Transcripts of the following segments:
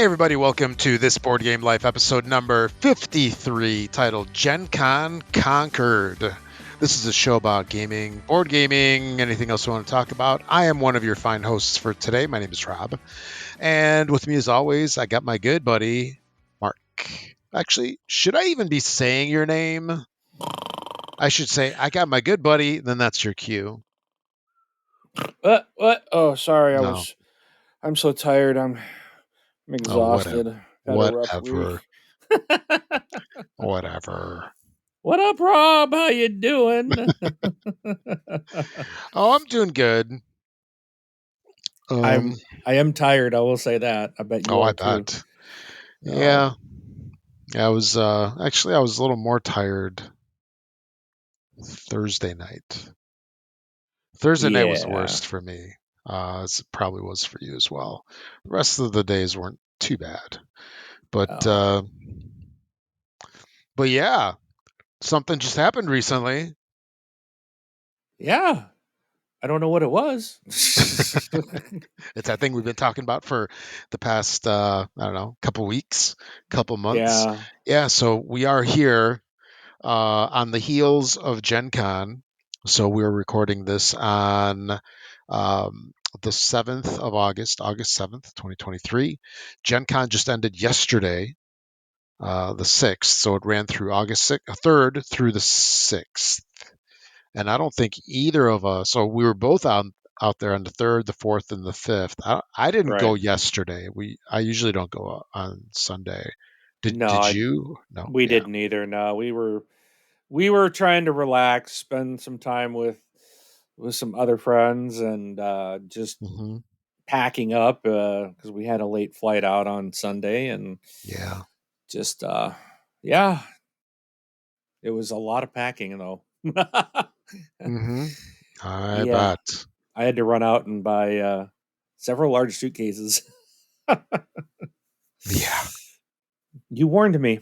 Hey everybody, welcome to this Board Game Life episode number 53, titled Gen Con Conquered. This is a show about gaming, board gaming, anything else you want to talk about. I am one of your fine hosts for today. My name is Rob. And with me as always, I got my good buddy, Mark. Actually, should I even be saying your name? I should say, I got my good buddy, then that's your cue. What? Oh, sorry. No. I'm so tired. I'm exhausted. Had a rough Whatever. week. Whatever. What up, Rob? How you doing? Oh, I'm doing good. I am tired. I will say that. I bet you are I too. bet. Yeah. I was I was a little more tired Thursday night. Thursday night was the worst for me. As it probably was for you as well. The rest of the days weren't too bad. But yeah, something just happened recently. Yeah. I don't know what it was. It's that thing we've been talking about for the past I don't know, couple weeks, couple months. Yeah, so we are here on the heels of Gen Con. So we're recording this on the 7th of August, August 7th, 2023. Gen Con just ended yesterday, the 6th. So it ran through August 3rd through the 6th. And I don't think either of us, so we were both out there on the 3rd, the 4th, and the 5th. I didn't go yesterday. I usually don't go on Sunday. Did you? No. We didn't either. No, we were trying to relax, spend some time with some other friends, and just packing up because we had a late flight out on Sunday, and just it was a lot of packing though. I bet. I had to run out and buy several large suitcases. Yeah. You warned me.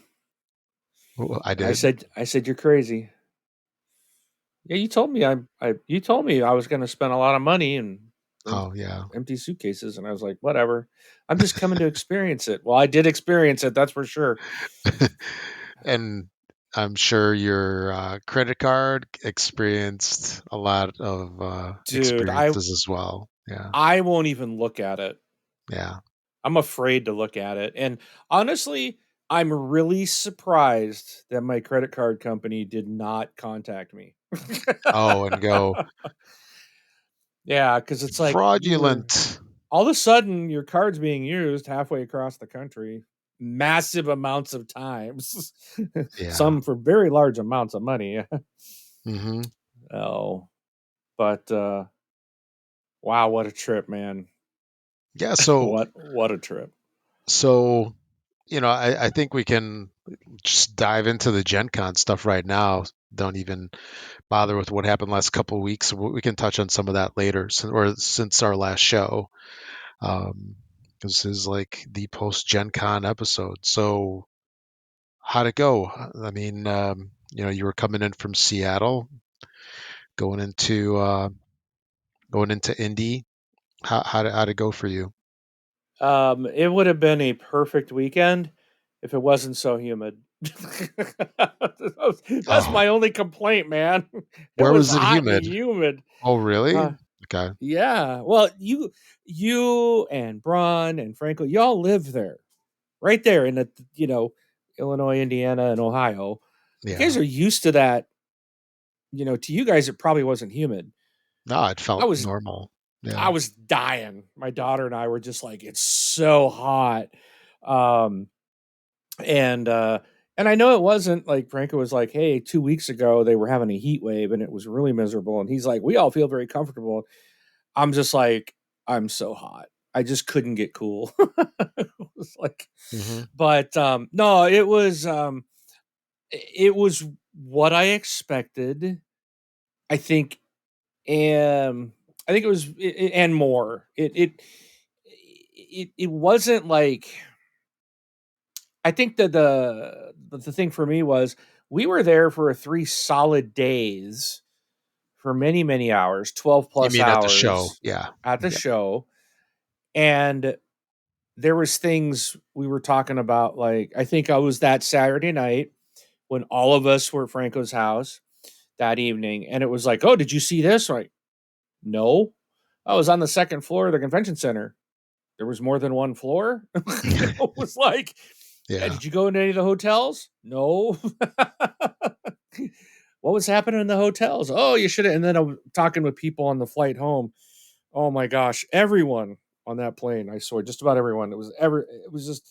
Well, I did. I said you're crazy. Yeah, you told me you told me I was going to spend a lot of money and empty suitcases, and I was like, whatever. I'm just coming to experience it. Well, I did experience it, that's for sure. And I'm sure your credit card experienced a lot of experiences as well. Yeah. I won't even look at it. Yeah. I'm afraid to look at it. And honestly, I'm really surprised that my credit card company did not contact me. And go. Yeah, because it's like fraudulent. All of a sudden, your card's being used halfway across the country, massive amounts of times. Some for very large amounts of money. Oh, but wow, what a trip, man! Yeah. So what a trip. So, I think we can just dive into the Gen Con stuff right now. Don't even bother with what happened last couple of weeks. We can touch on some of that later, since our last show. This is like the post Gen Con episode. So, how'd it go? I mean, you were coming in from Seattle, going into Indy. How'd it go for you? It would have been a perfect weekend if it wasn't so humid. That's my only complaint, man. Where was it hot humid? and humid. Oh, really? Okay. Yeah. Well, you and Braun and Franco, y'all live there, right there in the Illinois, Indiana, and Ohio. Yeah. You guys are used to that. To you guys, it probably wasn't humid. No, it felt normal. Yeah. I was dying. My daughter and I were just like, it's so hot. And I know it wasn't like Franco was like, hey, 2 weeks ago they were having a heat wave and it was really miserable. And he's like, we all feel very comfortable. I'm just like, I'm so hot. I just couldn't get cool. It was like, but no, it was what I expected. I think it was and more. It wasn't like, I think that the thing for me was we were there for 3 solid days for many, many hours, 12 plus hours. At the show? Yeah. At the show. And there was things we were talking about. Like, I think I was that Saturday night when all of us were at Franco's house that evening, and it was like, oh, did you see this? Like, no, I was on the second floor of the convention center. There was more than one floor. It was like, yeah, Yeah. did you go into any of the hotels? No. What was happening in the hotels? Oh, you should have. And then I'm talking with people on the flight home. Oh my gosh, everyone on that plane, I swear, just about everyone. It was just,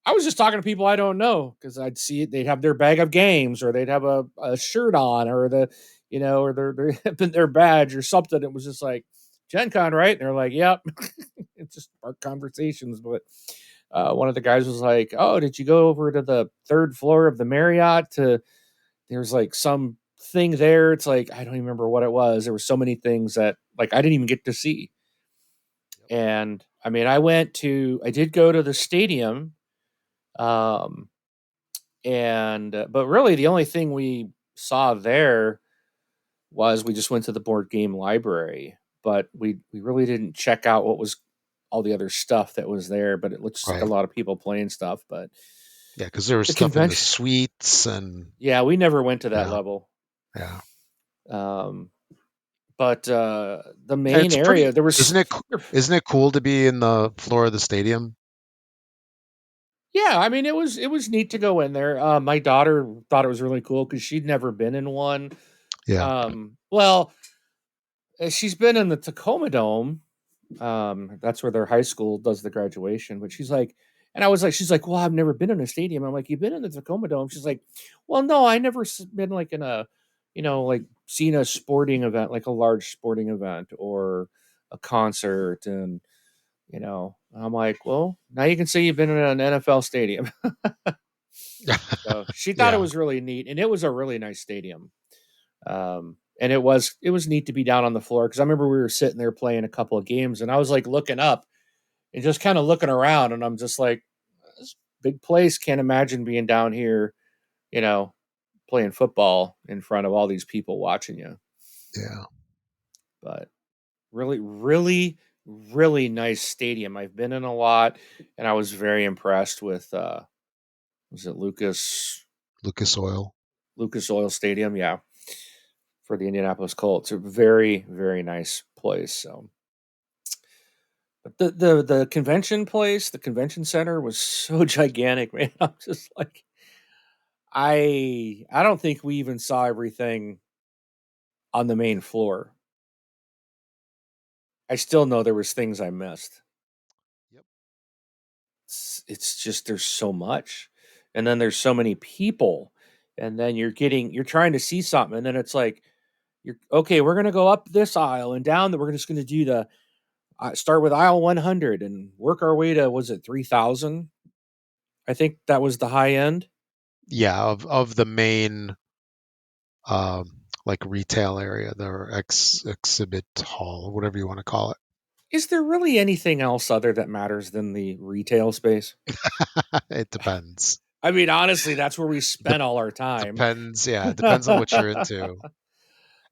I was just talking to people I don't know because I'd see it. They'd have their bag of games, or they'd have a shirt on, or or their badge or something. It was just like Gen Con, right? And they're like, yep. It's just our conversations. But one of the guys was like, oh, did you go over to the third floor of the Marriott to, there's like some thing there. It's like, I don't even remember what it was. There were so many things that like I didn't even get to see. And I mean, I did go to the stadium. Um, and, but really the only thing we saw there was we just went to the board game library, but we really didn't check out what was all the other stuff that was there, but it looks like a Right. lot of people playing stuff. But Yeah, because there was the stuff in the convention, suites and yeah, we never went to that yeah, level. yeah. Um, but the main It's pretty. area there was, Isn't it cool to be in the floor of the stadium? yeah, I mean it was neat to go in there. My daughter thought it was really cool because she'd never been in one. Yeah. Well, she's been in the Tacoma Dome. That's where their high school does the graduation. But she's like, and I was like, she's like, well, I've never been in a stadium. I'm like, you've been in the Tacoma Dome? She's like, well, no, I never been like in a, like seen a sporting event, like a large sporting event or a concert. And I'm like, well, now you can say you've been in an NFL stadium. So she thought it Yeah. was really neat, and it was a really nice stadium. And it was neat to be down on the floor because I remember we were sitting there playing a couple of games, and I was like looking up and just kind of looking around, and I'm just like, this big place. Can't imagine being down here, you know, playing football in front of all these people watching you. Yeah. But really, really, really nice stadium. I've been in a lot, and I was very impressed with. Was it Lucas Oil. Lucas Oil Stadium? Yeah, for the Indianapolis Colts. A very, very nice place. So, but the convention place, the convention center was so gigantic, man. I'm just like, I don't think we even saw everything on the main floor. I still know there was things I missed. Yep. It's just there's so much, and then there's so many people, and then you're trying to see something, and then it's like you're okay. We're gonna go up this aisle and down. That we're just gonna do the start with aisle 100 and work our way to, was it 3,000? I think that was the high end. Yeah, of the main like retail area, the exhibit hall, whatever you want to call Is there really anything else other that matters than the retail space? it. It depends. I mean, honestly, that's where we Dep spent all our time. Depends. Yeah, it depends on what you're into.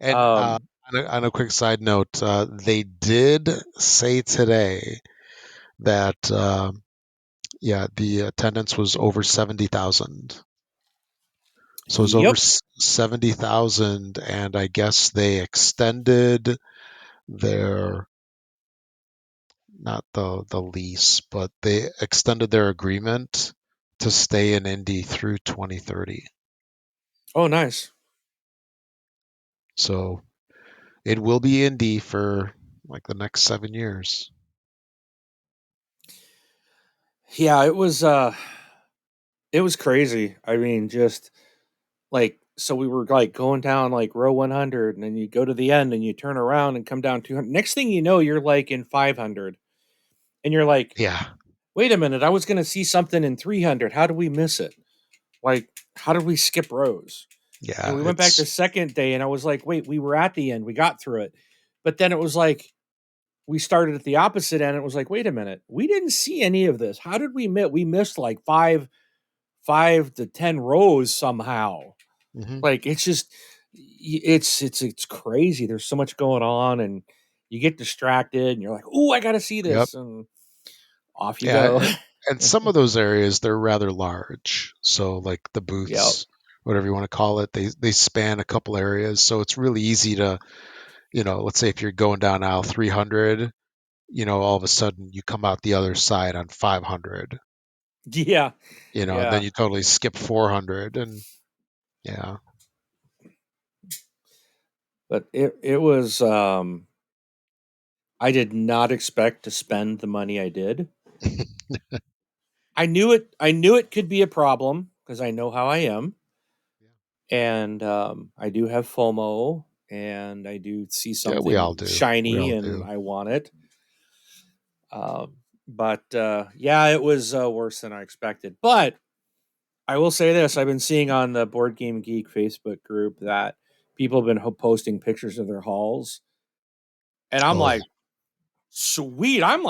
And um, on a quick side note, they did say today that yeah, the attendance was over 70,000. So it was over yep. 70,000, and I guess they extended their, not the lease, but they extended their agreement to stay in Indy through 2030. Oh, nice. So it will be Indy for like the next 7 years. Yeah, it was crazy. I mean, just like, so we were like going down like row 100, and then you go to the end and you turn around and come down 200. Next thing you know, you're like in 500, and you're like, Yeah, wait a minute, I was going to see something in 300. How did we miss it? Like, how did we skip rows? And yeah, we went back the it's second day, and I was like, wait, we were at the end. We got through it. But then it was like, we started at the opposite end. And it was like, wait a minute, we didn't see any of this. How did we miss? We missed like five to 10 rows somehow. mhm. Like, it's just, it's crazy. There's so much going on, and you get distracted, and you're like, oh, I got to see Yep. this. And off you Yeah, go. and some of those areas they're rather large. So like the Yep. booths, whatever you want to call it, they span a couple areas. So it's really easy to, let's say if you're going down aisle 300, all of a sudden you come out the other side on 500, Yeah. and Yeah. then you totally skip 400 and yeah. But it was I did not expect to spend the money I did. I knew it could be a problem because I know how I am. And I do have FOMO, and I do see Yeah, we all something do. We shiny all and do. I want it. But yeah, it was worse than I expected. But I will say this: I've been seeing on the Board Game Geek Facebook group that people have been posting pictures of their hauls, and I'm Oh, like, sweet. I'm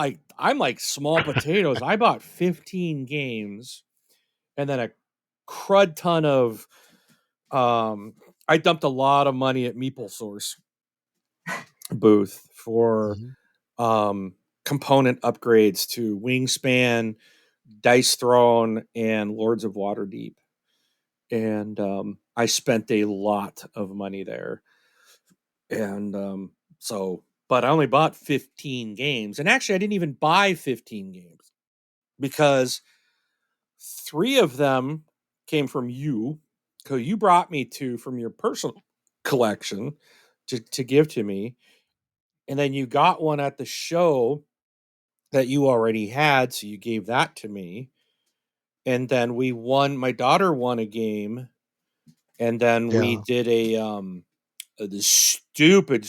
like small potatoes. I bought 15 games, and then a crud ton of. I dumped a lot of money at Meeple Source booth for hmm. um, component upgrades to Wingspan, Dice Throne, and Lords of Waterdeep. And I spent a lot of money there. And but I only bought 15 games. And actually, I didn't even buy 15 games because 3 of them came from you. So you brought me 2 from your personal collection to give to me. And then you got one at the show that you already had, so you gave that to me. And then we won. My daughter won a game, and then we Yeah. did the stupid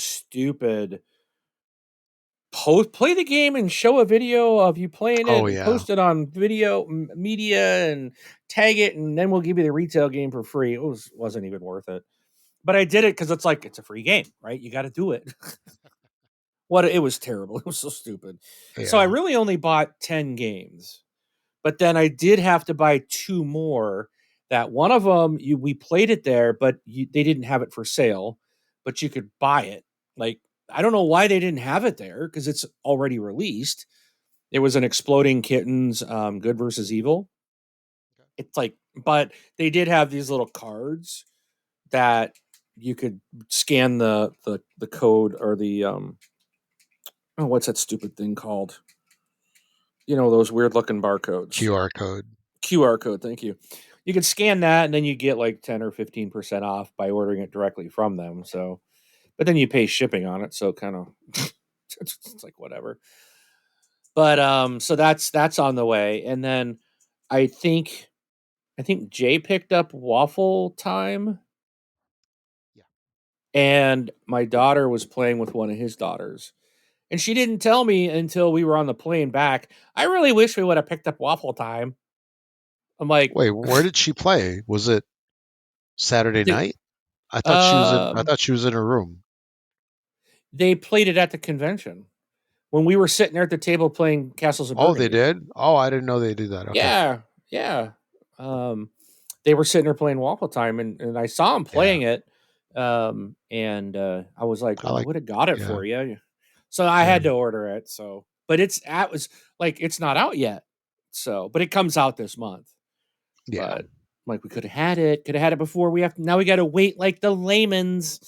play the game and show a video of you playing it Oh and yeah. post it on video media and tag it, and then we'll give you the retail game for free. Wasn't even worth it, but I did it because it's like it's a free game, right? You got to do it. What it was terrible. It was so stupid. So I Yeah. really only bought 10 games. But then I did have to buy 2 more. That one of them we played it there, but they didn't have it for sale, but you could buy it. Like I don't know why they didn't have it there because it's already released. It was an Exploding Kittens, Good versus Evil. It's like, but they did have these little cards that you could scan the code or the oh, what's that stupid thing called? Those weird looking barcodes. QR code. QR code, thank you. You can scan that and then you get like 10 or 15% off by ordering it directly from them. So, but then you pay shipping on it, so kind of it's like whatever. But so that's on the way. And then I think I think Jay picked up Waffle Time, Yeah. and my daughter was playing with one of his daughters. And she didn't tell me until we were on the plane back. I really wish we would have picked up Waffle Time. I'm like, Wait, where did she play? Was it Saturday they, night? I um, thought she was in her room. they played it at the convention when we were sitting there at the table playing Castles of Oh, they Burgundy. did? Oh, I didn't know they did that. Okay. Yeah, yeah. Um, they were sitting there playing Waffle Time, and I saw them Yeah. playing it. And I was like, I "Oh, I like would have got it yeah. for you." So I Yeah. had to order it. So, but was like it's not out yet. So, but it comes out this month. Yeah. But like we could have had it. Could have had it before. Now we got to wait like the layman's.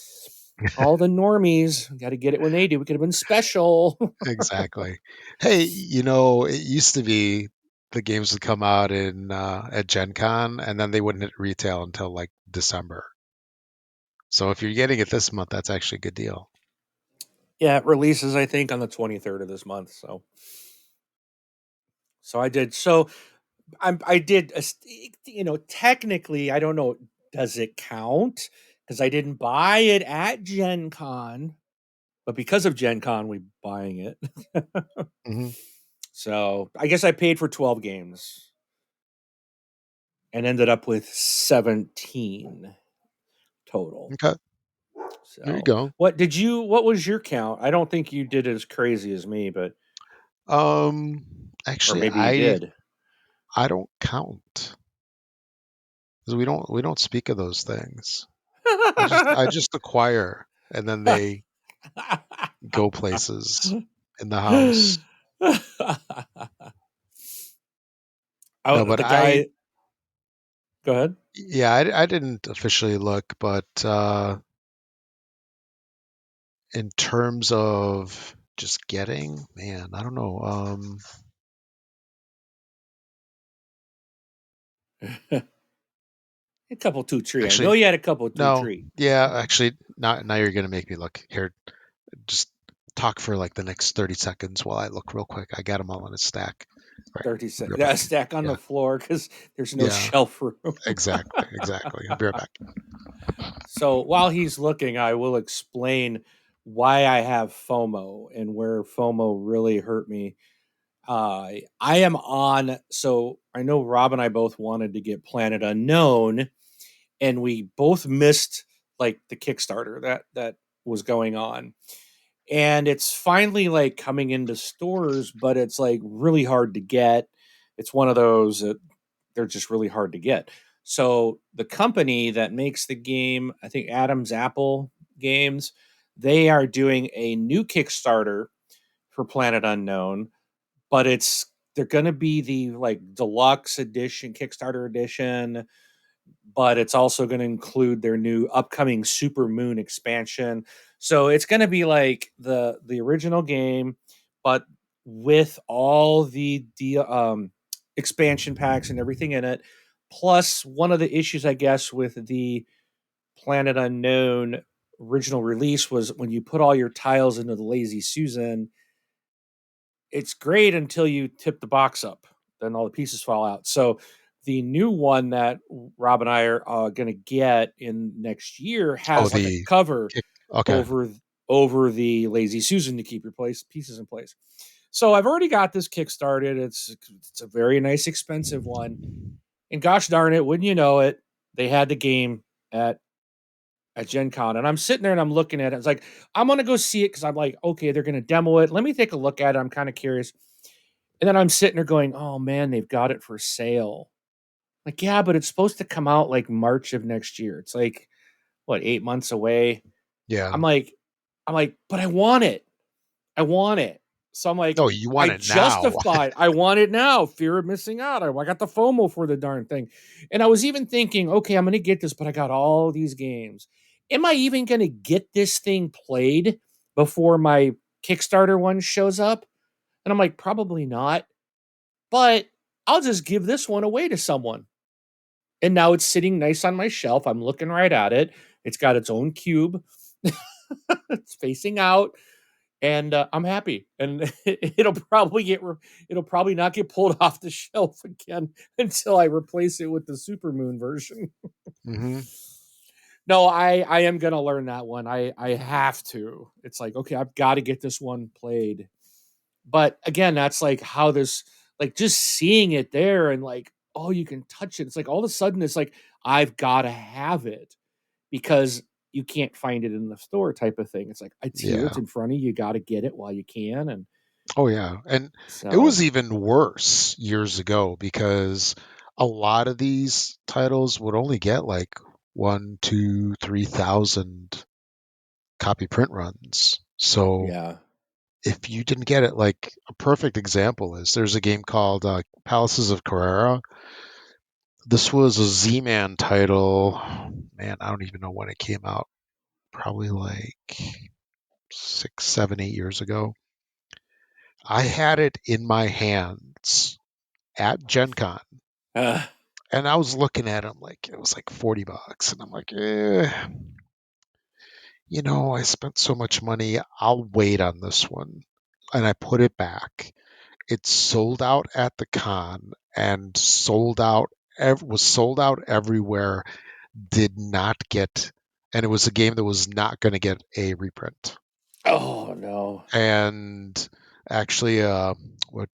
All the normies got to get it when they do. We could have been special. Exactly. Hey, it used to be the games would come out in at Gen Con and then they wouldn't hit retail until like December. So if you're getting it this month, that's actually a good deal. Yeah, it releases I think on the 23rd of this month. So I did. So I did. Technically, I don't know. Does it count? Because I didn't buy it at Gen Con, but because of Gen Con, we buying it. Hmm. So I guess I paid for 12 games and ended up with 17 total. Okay. There you So go. what was your count? I don't think you did as crazy as me, but or Actually, maybe you did. I don't count because we don't speak of those things. I just acquire and then they go places in the house. No, but The guy. Go ahead. yeah, I didn't officially look, but in terms of just getting, man, I don't know. A couple two tree. I know Actually, you had a couple two no, tree. yeah, actually, now you're gonna make me look here. Just talk for like the next 30 seconds while I look real quick. I got them all in a stack. Right, 30 I'll be seconds. right That back. stack on Yeah, the floor because there's no yeah, shelf room. exactly. I'll be right back. So while he's looking, I will explain why I have FOMO and where FOMO really hurt me. I am on. So I know Rob and I both wanted to get Planet Unknown, and we both missed like the Kickstarter that was going on. And it's finally like coming into stores, but it's like really hard to get. It's one of those that they're just really hard to get. So the company that makes the game, I think Adam's Apple Games, they are doing a new Kickstarter for Planet Unknown, but they're going to be the like deluxe edition, Kickstarter edition, but it's also going to include their new upcoming Super Moon expansion. So it's going to be like the original game, but with all the expansion packs and everything in it. Plus, one of the issues, I guess, with the Planet Unknown original release was when you put all your tiles into the Lazy Susan, it's great until you tip the box up. Then all the pieces fall out. So the new one that Rob and I are going to get in next year Oh, has like a the cover kick. Okay. over over the Lazy Susan to keep your pieces in place. So I've already got this kickstarted. It's a very nice expensive one. And gosh darn it, wouldn't you know it, they had the game at Gen Con. And I'm sitting there and I'm looking at it. It's like, I'm gonna go see it because I'm like, okay, they're gonna demo it. Let me take a look at it. I'm kind of curious. And then I'm sitting there going, oh man, they've got it for sale. Like, yeah, but it's supposed to come out like March of next year. It's like, what, 8 months away? Yeah. I'm like, but I want it. I want it. So I'm like, No, you I want it now. justified. I want it now. Fear of missing out. I got the FOMO for the darn thing. And I was even thinking, okay, I'm going to get this, but I got all these games. Am I even going to get this thing played before my Kickstarter one shows up? And I'm like, probably not. But I'll just give this one away to someone. And now it's sitting nice on my shelf. I'm looking right at it. It's got its own cube. It's facing out, and I'm happy. And it'll probably not get pulled off the shelf again until I replace it with the Supermoon version. Hmm. No, I am gonna learn that one. I have to. It's like, okay, I've got to get this one played. But again, that's like how this, like, just seeing it there and like, oh, you can touch it. It's like all of a sudden it's like I've got to have it because you can't find it in the store type of thing. It's like it's here, Yeah. it's in front of you. You got to get it while you can. And Oh, yeah. And it so, was even worse years ago because a lot of these titles would only get like one, two, 3,000 copy print runs. So yeah. if you didn't get it, like a perfect example is there's a game called Palaces of Carrara. This was a Z-Man title. Man, I don't even know when it came out. Probably like 6, 7, 8 years ago. I had it in my hands at Gen Con, Uh, and I was looking at it, like it was like $40, and I'm like, I spent so much money. I'll wait on this one, and I put it back. It sold out at the con and was sold out everywhere. Did not get, and it was a game that was not going to get a reprint. oh no. And actually, what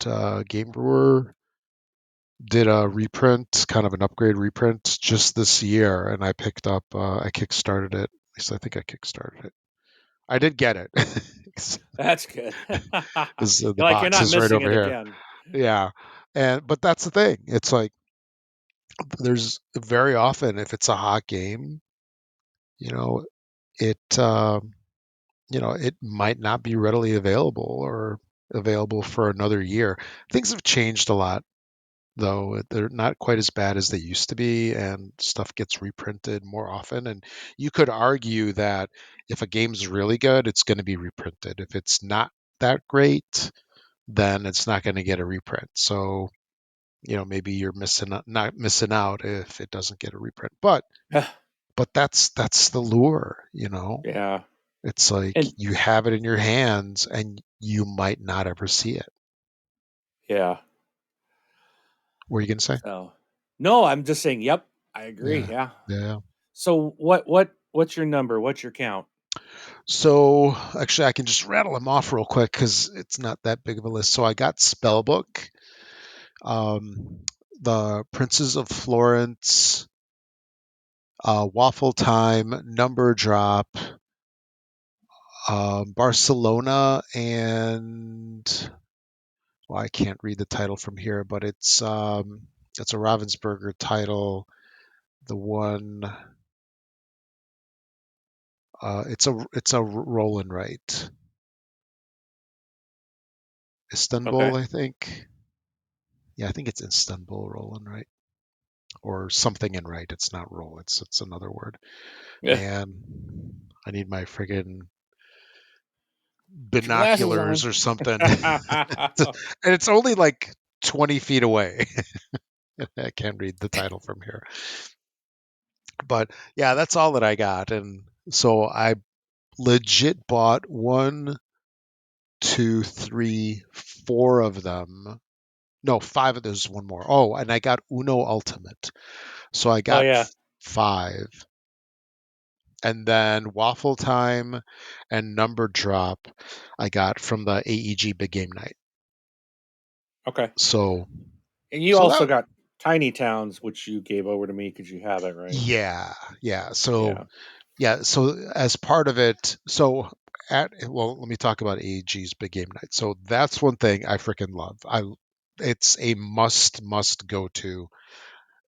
Game Brewer did a reprint, kind of an upgrade reprint just this year, and I picked up, I kickstarted it. At least I think I kickstarted it. I did get it. That's good. The You're like, you're box not is right missing over it here. again. Yeah. But that's the thing. It's like there's very often, if it's a hot game, you know, it it might not be readily available or available for another year. Things have changed a lot though. They're not quite as bad as they used to be, and stuff gets reprinted more often. And you could argue that if a game's really good, it's going to be reprinted. If it's not that great, then it's not going to get a reprint. So, maybe you're not missing out if it doesn't get a reprint. But that's the lure. Yeah. It's like And you have it in your hands and you might not ever see it. yeah. What are you going to say? So no, I'm just saying, yep, I agree. Yeah. Yeah. Yeah. So what's your number? What's your count? So actually, I can just rattle them off real quick because it's not that big of a list. So I got Spellbook, um, the Princes of Florence, Waffle Time, Number Drop, Barcelona, and well, I can't read the title from here, but it's a Ravensburger title. The one it's a roll and write. Okay. Istanbul, I think. Yeah, I think it's Istanbul roll and write. Or something in right. It's not roll. It's another word. Yeah. Man, I need my friggin' Put your glasses on. binoculars or something. And it's only like 20 feet away. I can't read the title from here. But yeah, that's all that I got. And so I legit bought one, two, three, four of them. No, five of those, one more. Oh, and I got Uno Ultimate. So I Oh got yeah. five. And then Waffle Time and Number Drop I got from the AEG Big Game Night. Okay. So And you so also that got Tiny Towns, which you gave over to me because you have it, right? yeah, yeah. Yeah. So as part of it, so let me talk about AEG's Big Game Night. So that's one thing I freaking love. It's a must go to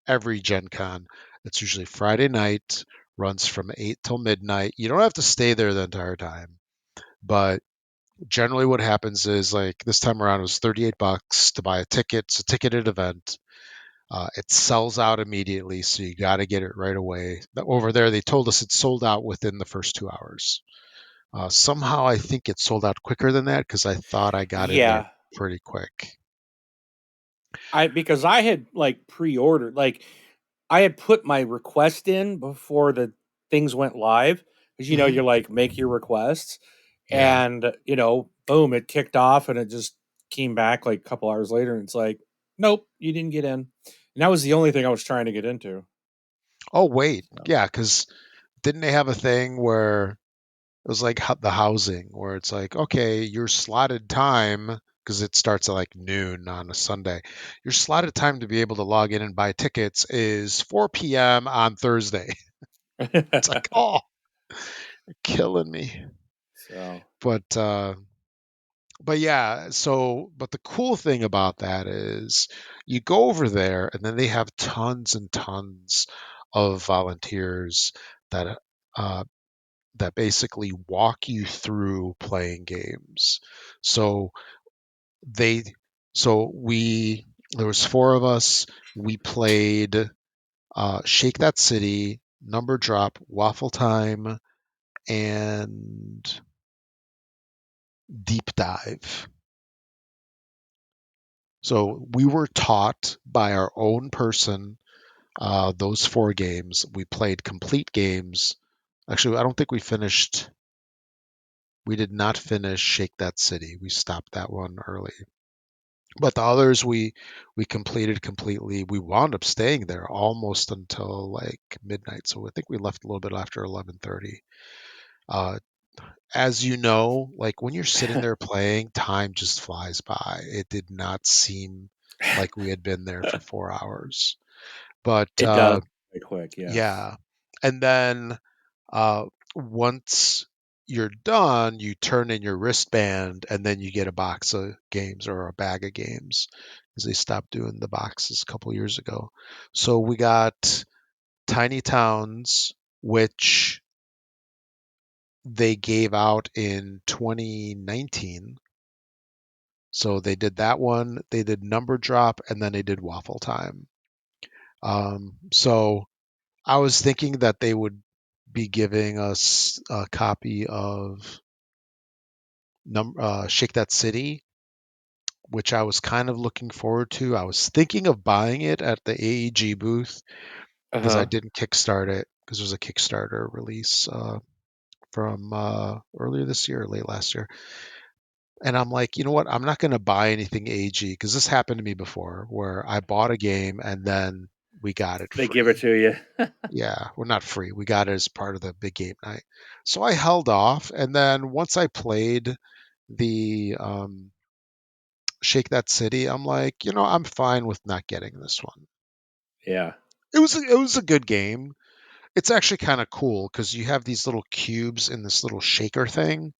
every Gen Con. It's usually Friday night, runs from 8 till midnight. You don't have to stay there the entire time, but generally what happens is like this time around it was $38 to buy a ticket. It's a ticketed event. It sells out immediately, so you got to get it right away. Over there, they told us it sold out within the first 2 hours. Somehow, I think it sold out quicker than that because I thought I got in there Yeah. pretty quick. Because I had like pre-ordered, like I had put my request in before the things went live. Because Hmm. you're like make your requests, Yeah. and boom, it kicked off, and it just came back like a couple hours later, and it's like, nope, you didn't get in. And that was the only thing I was trying to get into. Oh wait, So. yeah, because didn't they have a thing where it was like the housing, where it's like, okay, your slotted time, because it starts at like noon on a Sunday, your slotted time to be able to log in and buy tickets is 4 p.m. on Thursday. It's like, oh, you're killing me. So But yeah, but the cool thing about that is you go over there and then they have tons and tons of volunteers that uh, that basically walk you through playing games. So they we there was four of us. We played Shake That City, Number Drop, Waffle Time, and Deep Dive. So we were taught by our own person those four games. We played complete games. Actually, I don't think we finished. We did not finish Shake That City. We stopped that one early. But the others we completed completely. We wound up staying there almost until like midnight. So I think we left a little bit after 11:30. Uh, as you know, like when you're sitting there playing, time just flies by. It did not seem like we had been there for 4 hours. But it does very quick. Yes. yeah, and then uh, once you're done, you turn in your wristband, and then you get a box of games or a bag of games because they stopped doing the boxes a couple years ago. So we got Tiny Towns, which they gave out in 2019. So they did that one, they did number drop, and then they did waffle time. So I was thinking that they would be giving us a copy of Shake That City, which I was kind of looking forward to. I was thinking of buying it at the AEG booth Uh because I huh. didn't kickstart it because there's a Kickstarter release from earlier this year or late last year. And I'm like, you know what? I'm not going to buy anything AEG because this happened to me before where I bought a game and then we got it They give it free. to you. Yeah, well, not free. We got it as part of the big game night. So I held off. And then once I played the Shake That City, I'm like, I'm fine with not getting this one. Yeah. It was a good game. It's actually kind of cool because you have these little cubes in this little shaker thing.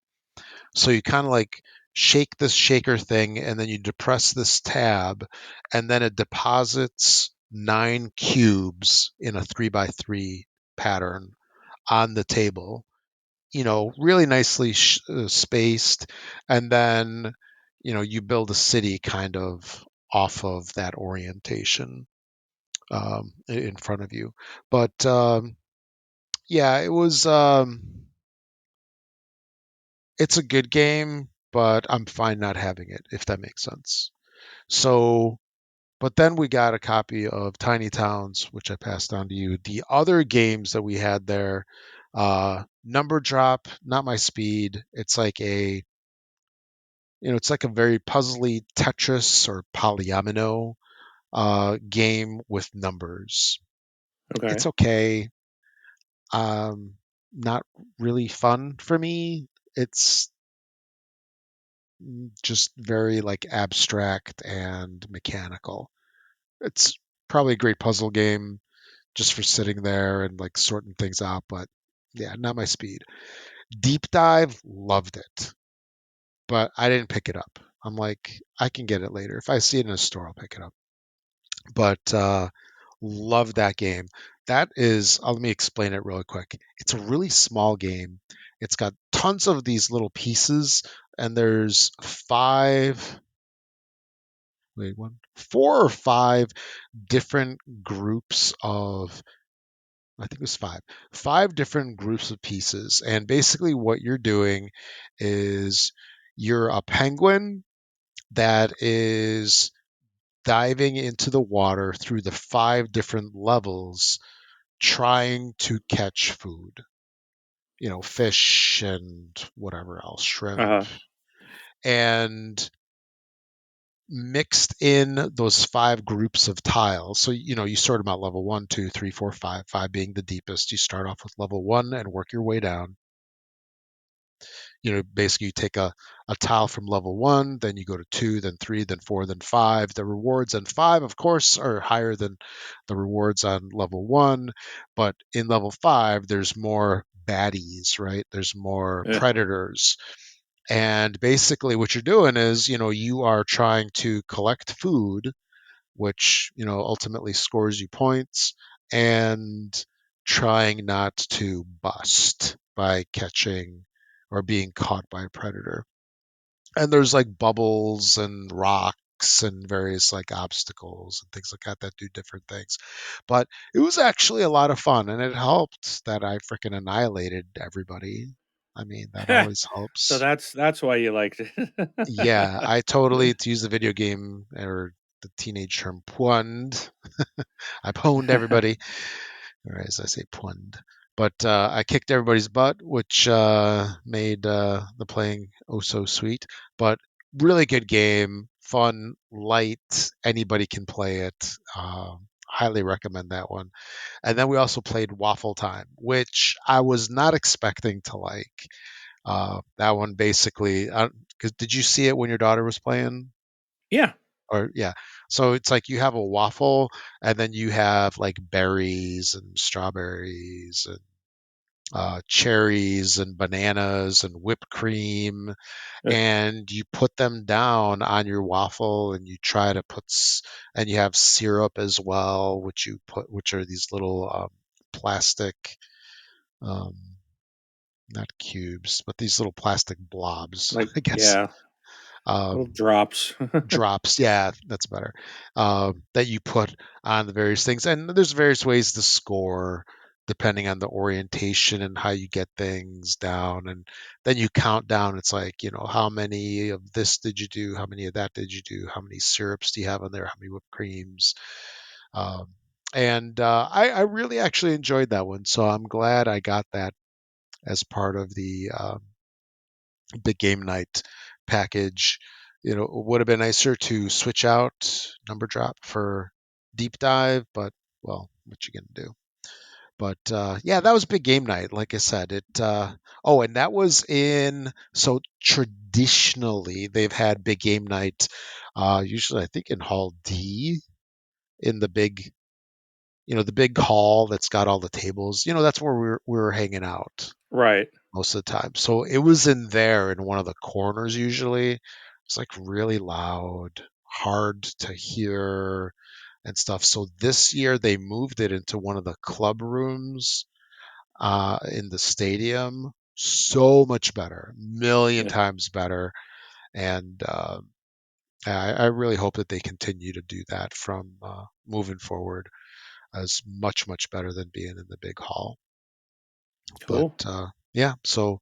So you kind of like shake this shaker thing and then you depress this tab and then it deposits 9 cubes in a 3x3 pattern on the table, really nicely spaced. And then, you build a city kind of off of that orientation in front of you. But yeah, it's a good game, but I'm fine not having it, if that makes sense. So, but then we got a copy of Tiny Towns, which I passed on to you. The other games that we had there, Number Drop, not my speed. It's like a very puzzly Tetris or polyomino game with numbers. Okay. It's okay. Um, Not really fun for me. It's just very like abstract and mechanical. It's probably a great puzzle game just for sitting there and like sorting things out, but yeah, not my speed. Deep Dive, loved it, but I didn't pick it up. I'm like, I can get it later. If I see it in a store, I'll pick it up. But love that game. That is, let me explain it really quick. It's a really small game. It's got tons of these little pieces, and there's four or five different groups of, I think it was five different groups of pieces. And basically, what you're doing is you're a penguin that is diving into the water through the five different levels trying to catch food, fish and whatever else, Uh shrimp. huh. And mixed in those five groups of tiles. So, you sort them out level one, two, three, four, five being the deepest. You start off with level one and work your way down. Basically you take a tile from level one, then you go to two, then three, then four, then five. The rewards on five, of course, are higher than the rewards on level one. But in level five, there's more baddies, right? There's more Yeah. predators. And basically what you're doing is, you are trying to collect food, which, ultimately scores you points, and trying not to bust by catching or being caught by a predator. And there's like bubbles and rocks and various like obstacles and things like that do different things. But it was actually a lot of fun and it helped that I freaking annihilated everybody. I mean, that always So helps. that's why you liked it. Yeah, I totally, to use the video game or the teenage term, pwned. I pwned everybody, or as I say, pwned. But I kicked everybody's butt, which made the playing oh so sweet. But really good game, fun, light. Anybody can play it. Highly recommend that one. And then we also played Waffle Time, which I was not expecting to like. That one basically, 'cause did you see it when your daughter was playing? Yeah. Or yeah, so it's like you have a waffle, and then you have like berries and strawberries and cherries and bananas and whipped cream, and you put them down on your waffle, and you try to and you have syrup as well, which are these little plastic. Um, Not cubes, but these little plastic blobs, Like I guess. yeah. Little Um, drops. drops, yeah, that's better. That you put on the various things, and there's various ways to score depending on the orientation and how you get things down, and then you count down. It's like, how many of this did you do, how many of that did you do, how many syrups do you have on there, how many whipped creams. um, and I really actually enjoyed that one, so I'm glad I got that as part of the big game night package. It would have been nicer to switch out number drop for deep dive, but well, what you gonna do? But yeah, that was big game night. Like I said, oh, and that was in so traditionally they've had big game night. Usually, I think in Hall D, in the big hall that's got all the tables. That's where we were hanging out Right. most of the time. So it was in there in one of the corners usually. It's like really loud, hard to hear and stuff. So this year they moved it into one of the club rooms in the stadium. So much better, million Yeah. times better. And I really hope that they continue to do that from moving forward, as much, much better than being in the big hall. But Cool. yeah, so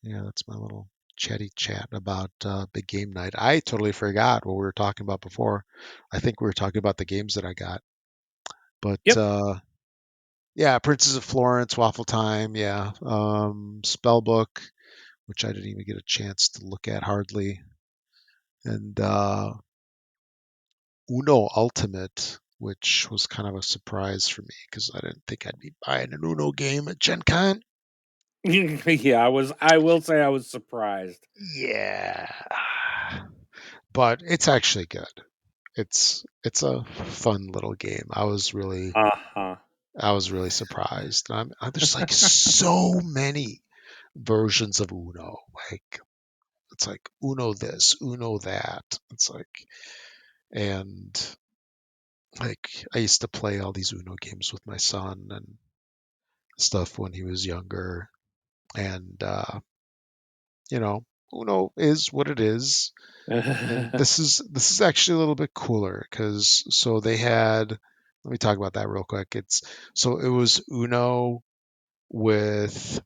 yeah, that's my little chatty chat about big game night. I totally forgot what we were talking about before. I think we were talking about the games that I got. But Yep. yeah, Princess of Florence, Waffle Time, yeah, Spellbook, which I didn't even get a chance to look at hardly, and Uno Ultimate, which was kind of a surprise for me because I didn't think I'd be buying an Uno game at Gen Con. Yeah, I will say I was surprised. Yeah, but it's actually good. It's a fun little game. Uh-huh. I was really surprised. There's like so many versions of Uno. Like it's like Uno this, Uno that. It's like, and like I used to play all these Uno games with my son and stuff when he was younger. And Uno is what it is. And this is actually a little bit cooler because so they had, let me talk about that real quick. It was Uno with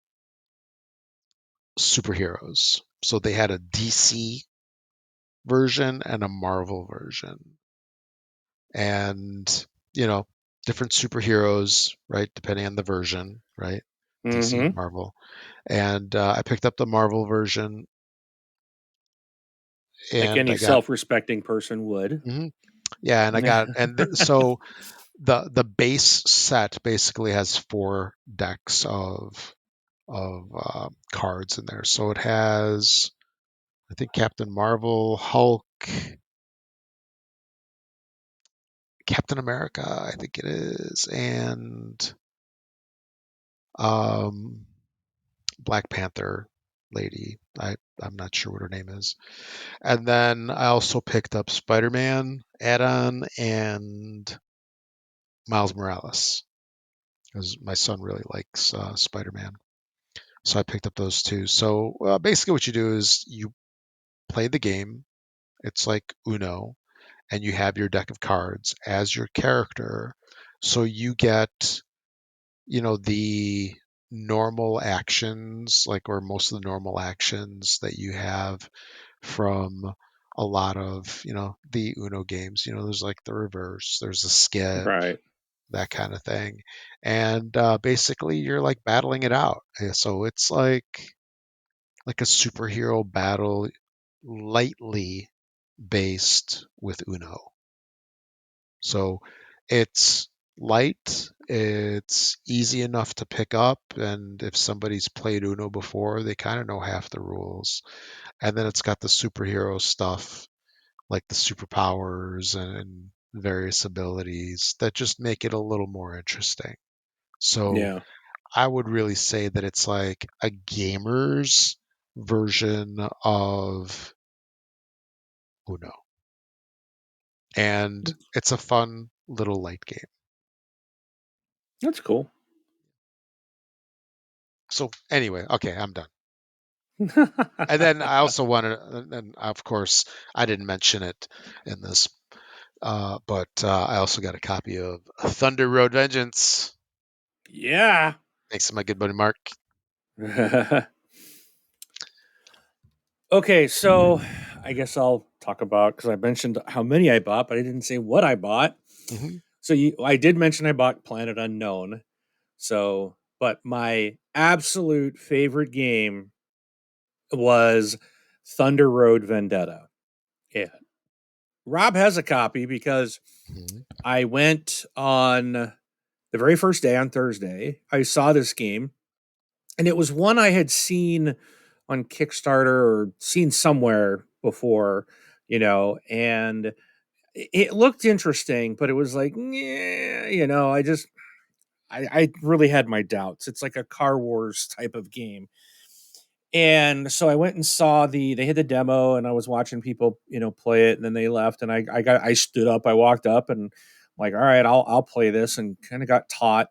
superheroes. So they had a DC version and a Marvel version. And, you know, different superheroes, right? Depending on the version, right? DC and Mm-hmm. Marvel. And I picked up the Marvel version Like and any I got, self-respecting person would. mhm, yeah, and I got, so the base set basically has four decks of cards in there. So it has, I think, Captain Marvel, Hulk, Captain America, I think it is, and um, Black Panther lady. I'm not sure what her name is. And then I also picked up Spider-Man add-on and Miles Morales because my son really likes Spider-Man. So I picked up those two. So basically, what you do is you play the game. It's like Uno, and you have your deck of cards as your character. So you get, the normal actions, like, or most of the normal actions that you have from a lot of, the Uno games. There's like the reverse, there's a skip, Right. that kind of thing. And basically, you're like battling it out. So it's like a superhero battle, lightly based with Uno. So it's light, it's easy enough to pick up, and if somebody's played Uno before, they kind of know half the rules. And then it's got the superhero stuff, like the superpowers and various abilities that just make it a little more interesting. So Yeah. I would really say that it's like a gamer's version of Uno. And it's a fun little light game. That's cool. So anyway, okay, I'm done. And then I also wanted, and of course, I didn't mention it in this, but I also got a copy of Thunder Road Vengeance. Yeah. Thanks to my good buddy Mark. Okay, so I guess I'll talk about, because I mentioned how many I bought, but I didn't say what I bought. Hmm. So I did mention I bought Planet Unknown. So, but my absolute favorite game was Thunder Road Vendetta. Yeah. Rob has a copy because Hmm. I went on the very first day on Thursday. I saw this game, and it was one I had seen on Kickstarter or seen somewhere before, and it looked interesting, but it was like, yeah, I really had my doubts. It's like a Car Wars type of game. And so I went and saw they had the demo, and I was watching people, play it, and then they left, and I stood up, I walked up, and I'm like, all right, I'll play this, and kind of got taught,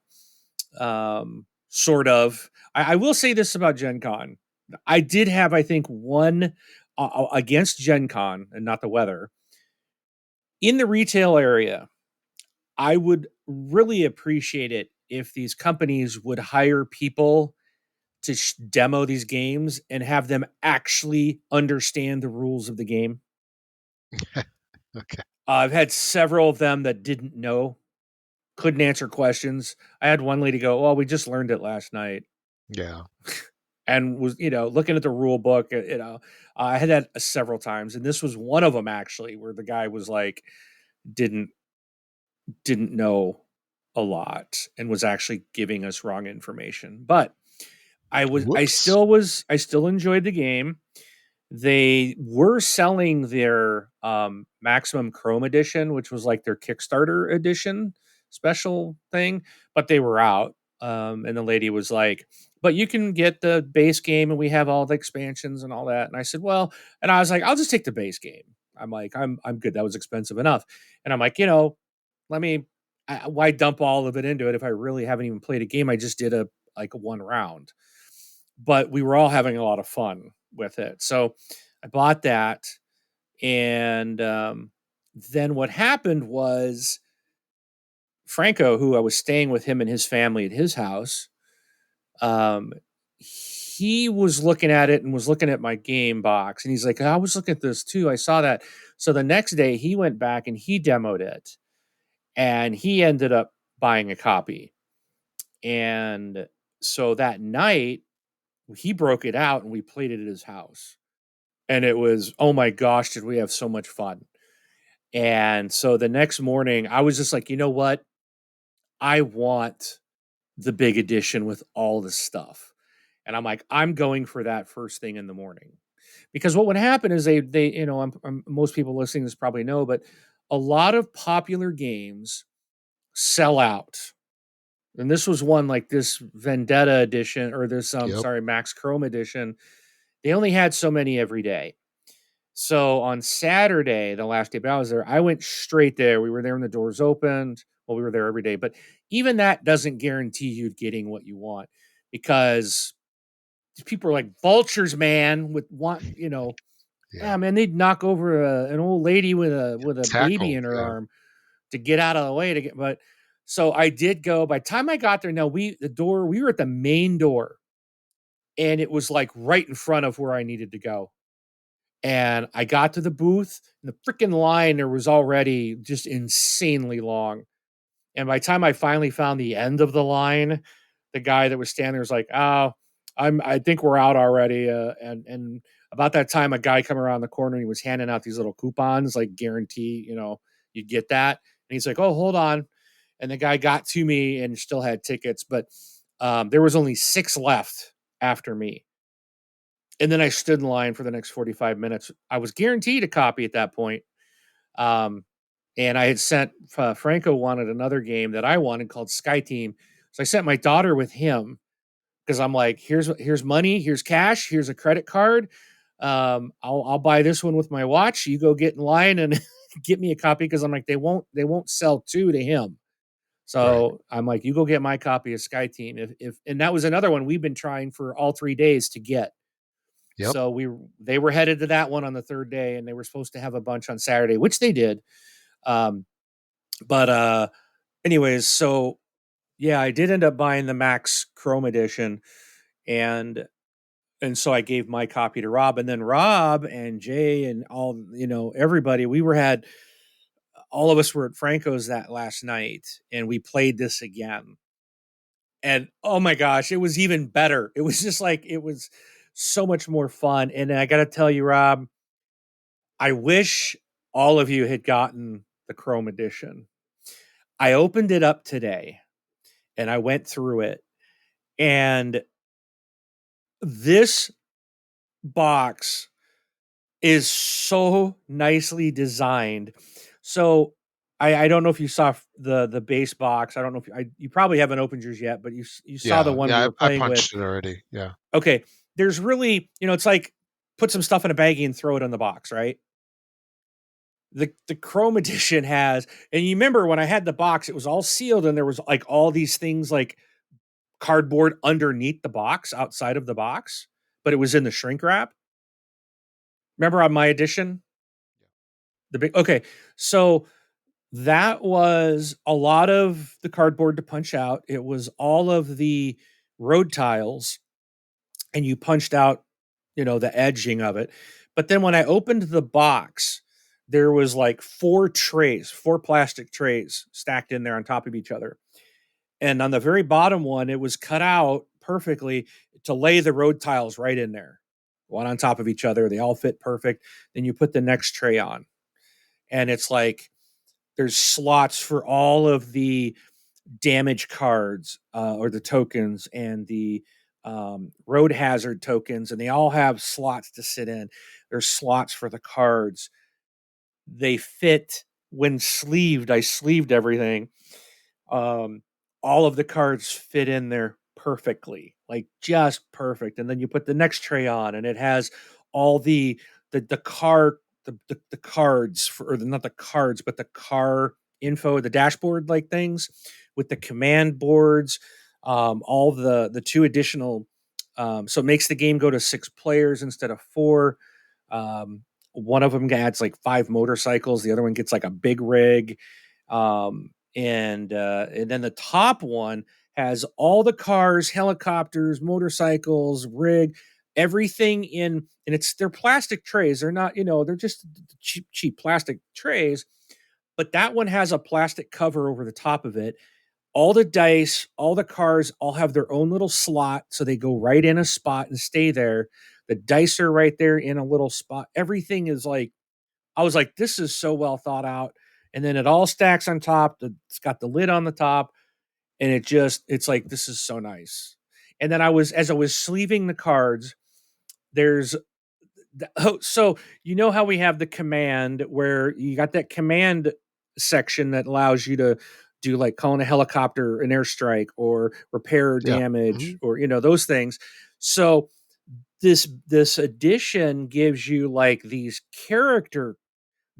sort of. I will say this about Gen Con. I did have, I think, one against Gen Con, and not the weather. In the retail area, I would really appreciate it if these companies would hire people to demo these games and have them actually understand the rules of the game. Okay. I've had several of them that didn't know, couldn't answer questions. I had one lady go, "Well, we just learned it last night," Yeah. and was, looking at the rule book. I had that several times, and this was one of them actually, where the guy was like, didn't didn't know a lot and was actually giving us wrong information. But Whoops. I still enjoyed the game. They were selling their Maximum Chrome edition, which was like their Kickstarter edition special thing, but they were out. And the lady was like, "But you can get the base game, and we have all the expansions and all that." And I said, "Well," and I was like, "I'll just take the base game." I'm like, I'm good. That was expensive enough." And I'm like, let me. Why dump all of it into it if I really haven't even played a game? I just did a like one round, but we were all having a lot of fun with it. So I bought that. And then what happened was Franco, who I was staying with him and his family at his house, um, he was looking at it and was looking at my game box. And he's like, I was looking at this too. I saw that. So the next day he went back and he demoed it, and he ended up buying a copy. And so that night he broke it out and we played it at his house. And it was, oh my gosh, did we have so much fun. And so the next morning, I was just like, you know what? I want the big edition with all the stuff. And I'm like, I'm going for that first thing in the morning. Because what would happen is most people listening to this probably know, but a lot of popular games sell out. And this was one like this Vendetta edition, or this, Yep. Max Chrome edition. They only had so many every day. So on Saturday, the last day I was there, I went straight there. We were there when the doors opened. Well, we were there every day, but even that doesn't guarantee you getting what you want, because people are like vultures, man. Yeah. Yeah, man, they'd knock over an old lady with a baby Tackle. in her Yeah. arm to get out of the way to get. But so I did go. By the time I got there, we were at the main door, and it was like right in front of where I needed to go. And I got to the booth, and the freaking line there was already just insanely long. And by the time I finally found the end of the line, the guy that was standing there was like, "Oh, I think we're out already." And about that time, a guy come around the corner and he was handing out these little coupons, like guarantee, you get that. And he's like, "Oh, hold on." And the guy got to me and still had tickets, but there was only 6 left after me. And then I stood in line for the next 45 minutes. I was guaranteed a copy at that point. Um, and I had sent Franco wanted another game that I wanted called Sky Team. So I sent my daughter with him because I'm like, here's money, here's cash, here's a credit card. I'll buy this one with my watch. You go get in line and get me a copy, because I'm like, they won't sell 2 to him. Right. So I'm like, you go get my copy of Sky Team. If and that was another one we've been trying for all 3 days to get. Yep. They were headed to that one on the third day, and they were supposed to have a bunch on Saturday, which they did. Um, but anyways, so yeah, I did end up buying the Max Chrome edition, and so I gave my copy to Rob, and then Rob and Jay and everybody, all of us were at Franco's that last night, and we played this again. And oh my gosh, it was even better. It was just like, it was so much more fun. And I got to tell you, Rob, I wish all of you had gotten the Chrome edition. I opened it up today and I went through it, and this box is so nicely designed. So I don't know if you saw the base box. I don't know if you probably haven't opened yours yet, but you saw the Yeah. one we Yeah. were I playing with. punched it already. Yeah. Okay, there's really, it's like put some stuff in a baggie and throw it in the box, right? The Chrome edition has, and you remember when I had the box, it was all sealed, and there was like all these things like cardboard underneath the box, outside of the box, but it was in the shrink wrap. Remember on my edition? The big Okay, so that was a lot of the cardboard to punch out. It was all of the road tiles, and you punched out, the edging of it. But then when I opened the box, there was like four plastic trays stacked in there on top of each other. And on the very bottom one, it was cut out perfectly to lay the road tiles right in there, one on top of each other. They all fit perfect. Then you put the next tray on, and it's like there's slots for all of the damage cards, or the tokens, and the road hazard tokens, and they all have slots to sit in. There's slots for the cards. They fit when sleeved. I sleeved everything. Um, all of the cards fit in there perfectly, like just perfect. And then you put the next tray on, and it has all the car the cards for, or not the cards, but the car info, the dashboard like things with the command boards, all the two additional. So it makes the game go to 6 players instead of 4. One of them adds like 5 motorcycles. The other one gets like a big rig. And then the top one has all the cars, helicopters, motorcycles, rig, everything in, and they're plastic trays. They're not, they're just cheap plastic trays, but that one has a plastic cover over the top of it. All the dice, all the cars all have their own little slot, so they go right in a spot and stay there. The dice are right there in a little spot. Everything is like, I was like, this is so well thought out. And then it all stacks on top. It's got the lid on the top, and it's like, this is so nice. And then as I was sleeving the cards, there's, so how we have the command where you got that command section that allows you to do like calling a helicopter an airstrike or repair Yeah. damage, Mhm. or those things. So this edition gives you like these character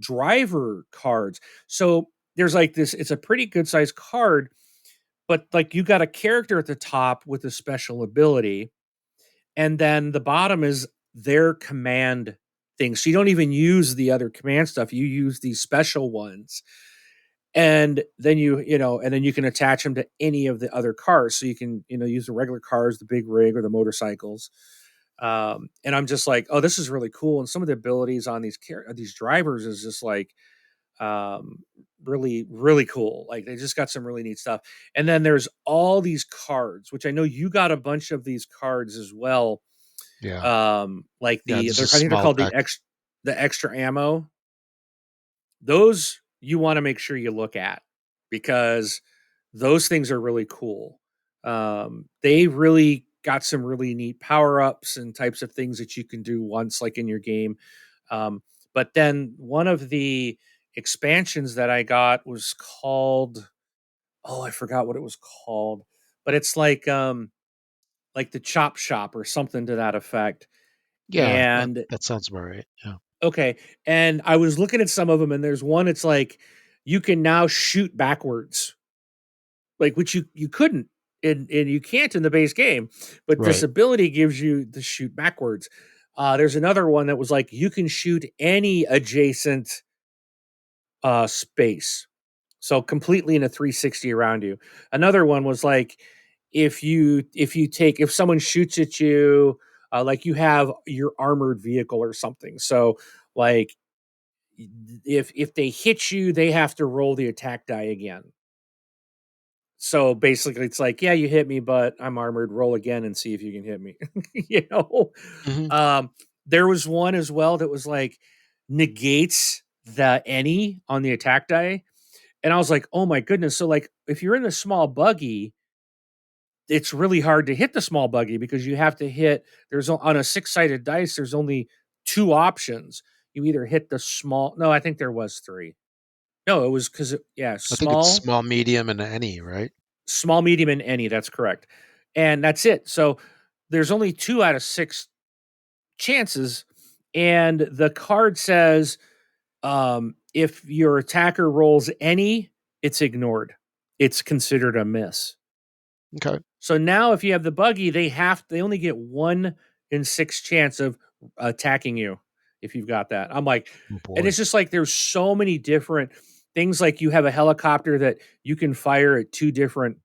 driver cards. So there's like this, it's a pretty good sized card, but like you got a character at the top with a special ability, and then the bottom is their command thing. So you don't even use the other command stuff, you use these special ones. And then and then you can attach them to any of the other cars. So you can, use the regular cars, the big rig, or the motorcycles. And I'm just like, oh, this is really cool. And some of the abilities on these drivers is just like, um really really cool. Like they just got some really neat stuff. And then there's all these cards, which I know you got a bunch of these cards as well. Yeah. Like Yeah. This is a I think they're small called deck. the extra ammo. Those you want to make sure you look at, because those things are really cool. They really got some really neat power ups and types of things that you can do once, like in your game. But then one of the expansions that I got was called, oh, I forgot what it was called, but it's like the chop shop or something to that effect. Yeah. And That sounds about right. Yeah. okay, and I was looking at some of them, and there's one, it's like you can now shoot backwards, like which you couldn't, and you can't in the base game, but this Right. ability gives you to shoot backwards. There's another one that was like you can shoot any adjacent space, so completely in a 360 around you. Another one was like if someone shoots at you, like you have your armored vehicle or something. So like if they hit you, they have to roll the attack die again. So basically, it's like, yeah, you hit me, but I'm armored. Roll again and see if you can hit me. you know, Hmm. um, there was one as well that was like negates the any on the attack die, and I was like, oh my goodness. So like, if you're in the small buggy, it's really hard to hit the small buggy because you have to hit. On a 6-sided dice. There's only two options. You either hit the small. No, I think there was three. No, it was because yeah, I think it's small, small, medium, and any, right? small, medium, and any. That's correct. And that's it. So there's only 2 out of 6 chances. And the card says if your attacker rolls any, it's ignored. It's considered a miss. Okay. So now if you have the buggy, they only get 1 in 6 chance of attacking you if you've got that. I'm like, Oh and boy. it's just like there's so many different things. Like you have a helicopter that you can fire at 2 different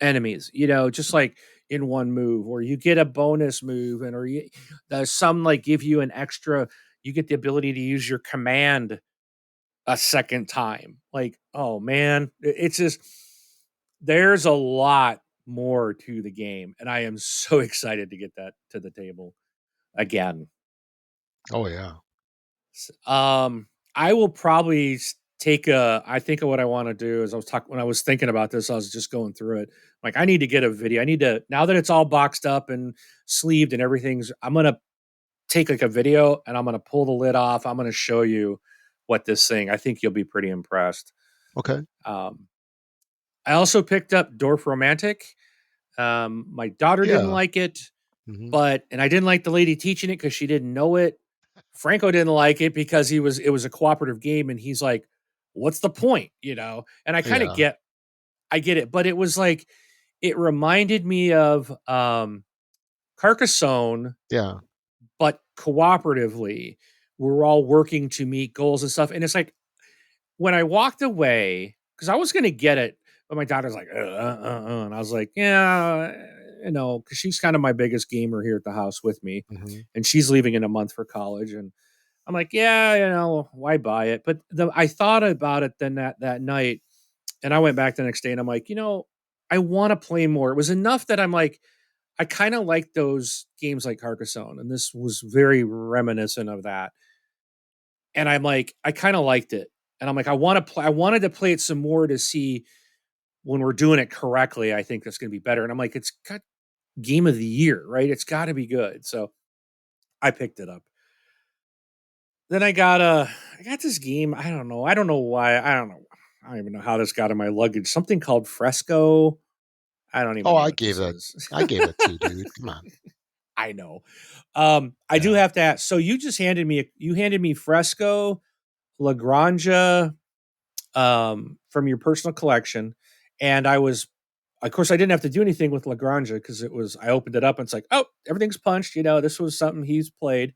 enemies, just like in one move, or you get a bonus move, and or some like give you an extra. You get the ability to use your command a second time. Like, oh man, it's just there's a lot more to the game, and I am so excited to get that to the table again. Oh yeah. I will probably take a. I think of what I want to do is when I was thinking about this, I was just going through it. Like, I need to get a video. I need to now that it's all boxed up and sleeved and everything's. I'm gonna take like a video and I'm gonna pull the lid off. I'm gonna show you what this thing. I think you'll be pretty impressed. Okay. Um, I also picked up Dorf Romantic. My daughter didn't Yeah. like it, Hmm. and I didn't like the lady teaching it because she didn't know it. Franco didn't like it because it was a cooperative game, and he's like, "What's the point?" And Yeah. I get it, but it was like it reminded me of Carcassonne, Yeah. but cooperatively. We're all working to meet goals and stuff, and it's like when I walked away because I was gonna get it, but my daughter's like, and I was like, yeah, because she's kind of my biggest gamer here at the house with me, Hmm. and she's leaving in a month for college, and I'm like, yeah, why buy it? But I thought about it then that night, and I went back the next day, and I'm like, I want to play more. It was enough that I'm like, I kind of like those games like Carcassonne, and this was very reminiscent of that. And I'm like, I kind of liked it, and I'm like, I want to play. I wanted to play it some more to see when we're doing it correctly. I think that's going to be better. And I'm like, it's got game of the year, right? It's got to be good. So I picked it up. Then I got this game. I don't know. I don't know why. I don't know. I don't even know how this got in my luggage. Something called Fresco. I don't even Oh, know I what gave this that. is. I gave it to, dude. Come on. I know. I do Yeah. have to ask. So you handed me Fresco, Lagrange, from your personal collection, and of course, I didn't have to do anything with Lagrange because I opened it up and it's like, oh, everything's punched. This was something he's played.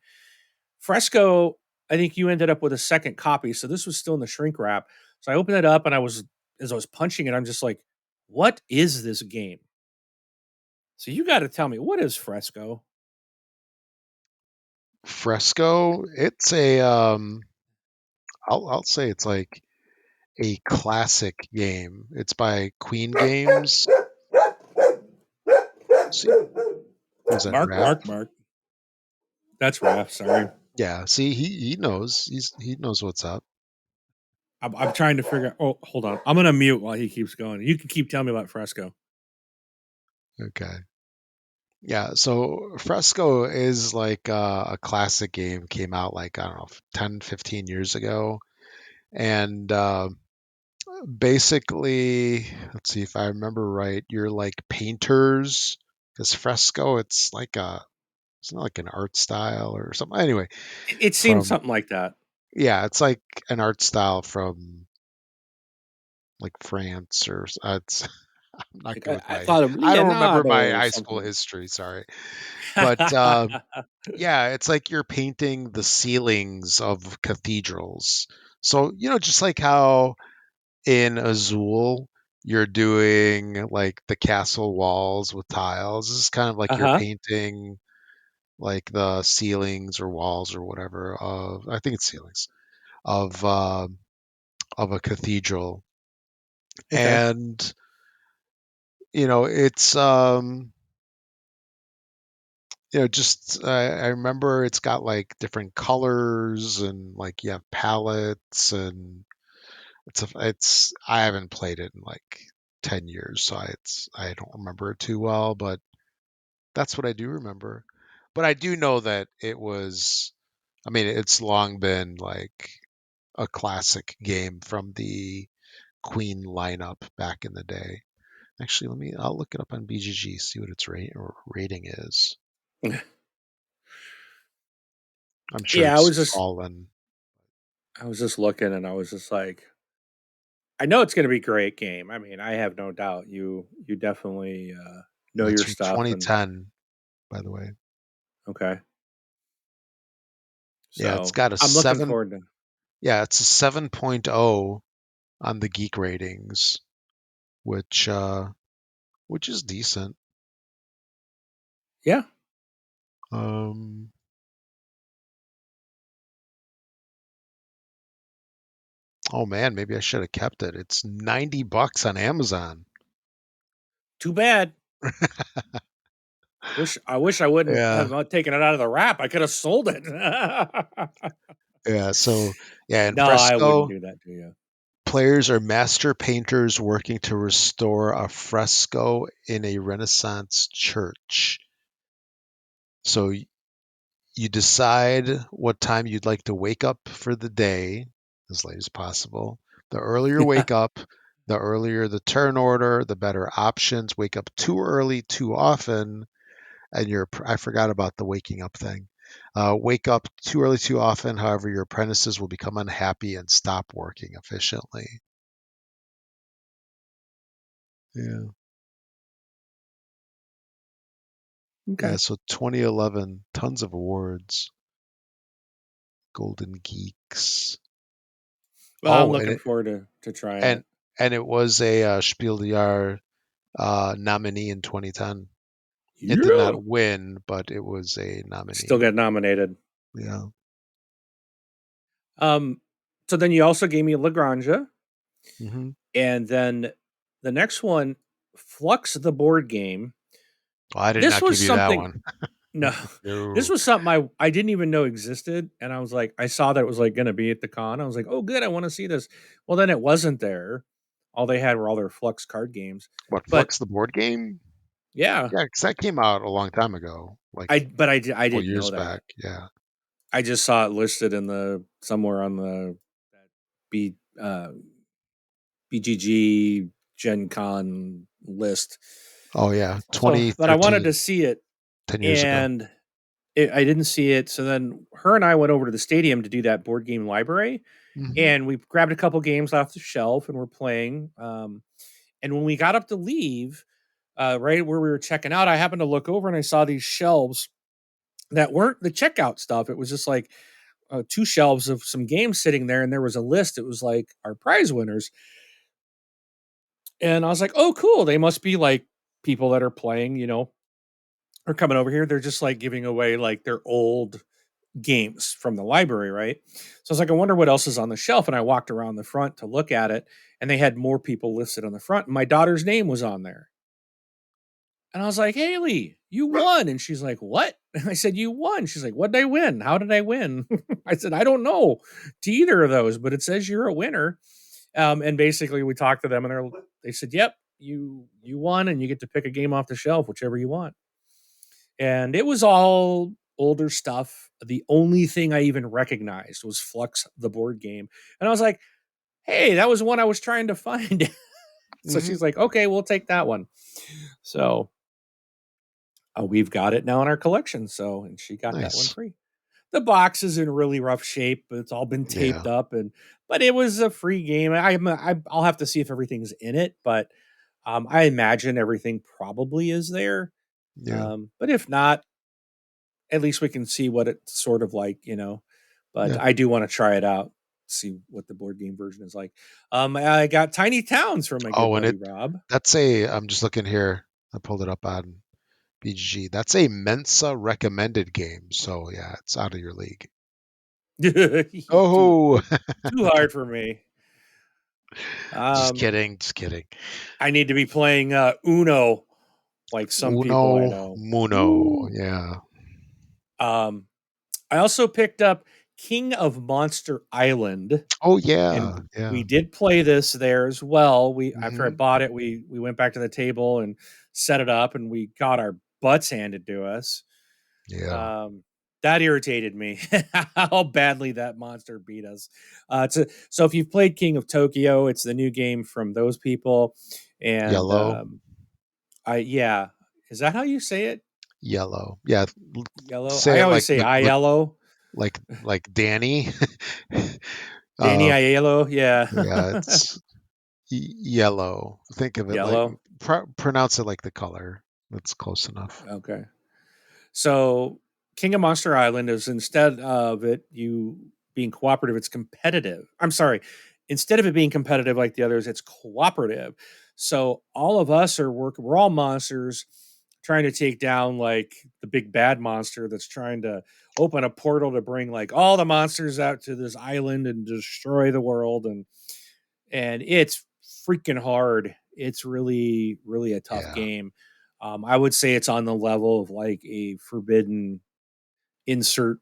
Fresco, I think you ended up with a second copy, so this was still in the shrink wrap. So I opened it up and as I was punching it, I'm just like, what is this game? So you got to tell me, what is Fresco? Fresco. It's a. I'll say it's like a classic game. It's by Queen Games. See, was that Mark, Raph? Mark, Mark. That's Raph. Sorry. Yeah. See, he knows. He knows what's up. I'm trying to figure out. Oh, hold on. I'm going to mute while he keeps going. You can keep telling me about Fresco. Okay. Yeah. So Fresco is like a classic game. Came out like I don't know, 10, 15 years ago, and basically, let's see if I remember right. You're like painters. Because Fresco, it's not like an art style or something. Anyway, It seemed from something like that. yeah, it's like an art style from like France or it's I'm not Like, good with I my. thought of I don't remember Leonardo my or high school something. history. Sorry, but yeah, it's like you're painting the ceilings of cathedrals. So just like how in Azul you're doing like the castle walls with tiles. This is kind of like you're Uh-huh. painting like the ceilings or walls or whatever of I think it's ceilings of a cathedral. Okay. And it's just I remember it's got like different colors and like you have palettes and it's I haven't played it in like 10 years, so I don't remember it too well, but that's what I do remember. But I do know that it was, I mean, it's long been like a classic game from the Queen lineup back in the day. Actually, I'll look it up on BGG, see what its rating is. I'm sure Yeah, it's fallen. I was just looking and I was just like, I know it's going to be a great game. I mean, I have no doubt you definitely know That's your from stuff and 2010, by the way. okay. Yeah, it's So, got a I'm looking 7. forward to. Yeah, it's a 7.0 on the Geek ratings, which which is decent. Yeah. Um, oh man, maybe I should have kept it. It's $90 on Amazon. Too bad. I wish I wouldn't Yeah, have taken it out of the wrap. I could have sold it. yeah. So yeah, in No, I wouldn't Fresco, do that to you. players are master painters working to restore a fresco in a Renaissance church. So you decide what time you'd like to wake up for the day, as late as possible. The earlier wake up, the earlier the turn order, the better options. Wake up too early, too often, and I forgot about the waking up thing. Wake up too early, too often. However, your apprentices will become unhappy and stop working efficiently. Yeah. Yeah. Okay. So 2011, tons of awards. Golden Geeks. Well, I'm Oh, looking forward to trying and it. and it was a Spiel des Jahres nominee in 2010. It did Yeah. not win, but it was a Still nominee. get nominated. Yeah. Um, so then you also gave me Lagrange, Hmm. and then the next one, Flux the board game. Well, I did This not was give you that something. one. No, this No. was something I didn't even know existed, and I was like, I saw that it was like going to be at the con. I was like, oh, good, I want to see this. Well, then it wasn't there. All they had were all their Flux card games. What, But Flux the board game? yeah, Yeah, because that came out a long time ago, like I a couple didn't know years back. that. Yeah. I just saw it listed in the somewhere on the B BGG Gen Con list. Oh, yeah. So, but I wanted to 2013, see it, 10 years ago. and I didn't see it. So then her and I went over to the stadium to do that board game library, Hmm. and we grabbed a couple games off the shelf and we're playing. And when we got up to leave, right where we were checking out, I happened to look over and I saw these shelves that weren't the checkout stuff. It was just like two shelves of some games sitting there, and there was a list. It was like our prize winners, and I was like, "Oh, cool! They must be like people that are playing, are coming over here. They're just like giving away like their old games from the library, right?" So I was like, "I wonder what else is on the shelf." And I walked around the front to look at it, and they had more people listed on the front. And my daughter's name was on there. And I was like, Haley, you won. And she's like, what? And I said, you won. She's like, what did I win? How did I win? I said, I don't know to either of those, but it says you're a winner. And basically we talked to them and they said, yep, you won and you get to pick a game off the shelf, whichever you want. And it was all older stuff. The only thing I even recognized was Flux, the board game. And I was like, hey, that was one I was trying to find. So Hmm. she's like, okay, we'll take that one. So we've got it now in our collection. So, and she got that one Nice. free. The box is in really rough shape, but it's all been Yeah. taped up, but it was a free game. I'll have to see if everything's in it, but I imagine everything probably is there. Yeah. But if not, at least we can see what it's sort of like, But Yeah. I do want to try it out, see what the board game version is like. I got Tiny Towns from my good Oh, and buddy Rob. I'm just looking here. I pulled it up on BGG. That's a Mensa recommended game. So yeah, it's out of your league. too Oh, too hard for me. just Um, kidding. Just kidding. I need to be playing Uno, like some people I Uno know. Muno. Woo! Yeah. Um, I also picked up King of Monster Island, Oh, yeah. and we Yeah. did play this there as well. We After I Hmm. bought it, we went back to the table and set it up, and we got our butts handed to us. Yeah. Um, that irritated me how badly that monster beat us. So if you've played King of Tokyo, it's the new game from those people, and Yellow. I yeah, is that how you say it? Yellow. Yeah. Yellow. Say I it always say I yellow. like Danny. Danny uh, Aiello, yeah. yeah, it's yellow. Think of it like Yellow. pronounce it like the color. That's close enough. Okay. So King of Monster Island is, instead of it you being cooperative, it's competitive. I'm sorry. Instead of it being competitive like the others, it's cooperative. So all of us we're all monsters trying to take down like the big bad monster that's trying to open a portal to bring like all the monsters out to this island and destroy the world, and it's freaking hard. It's really, really a tough Yeah. game. I would say it's on the level of like a Forbidden insert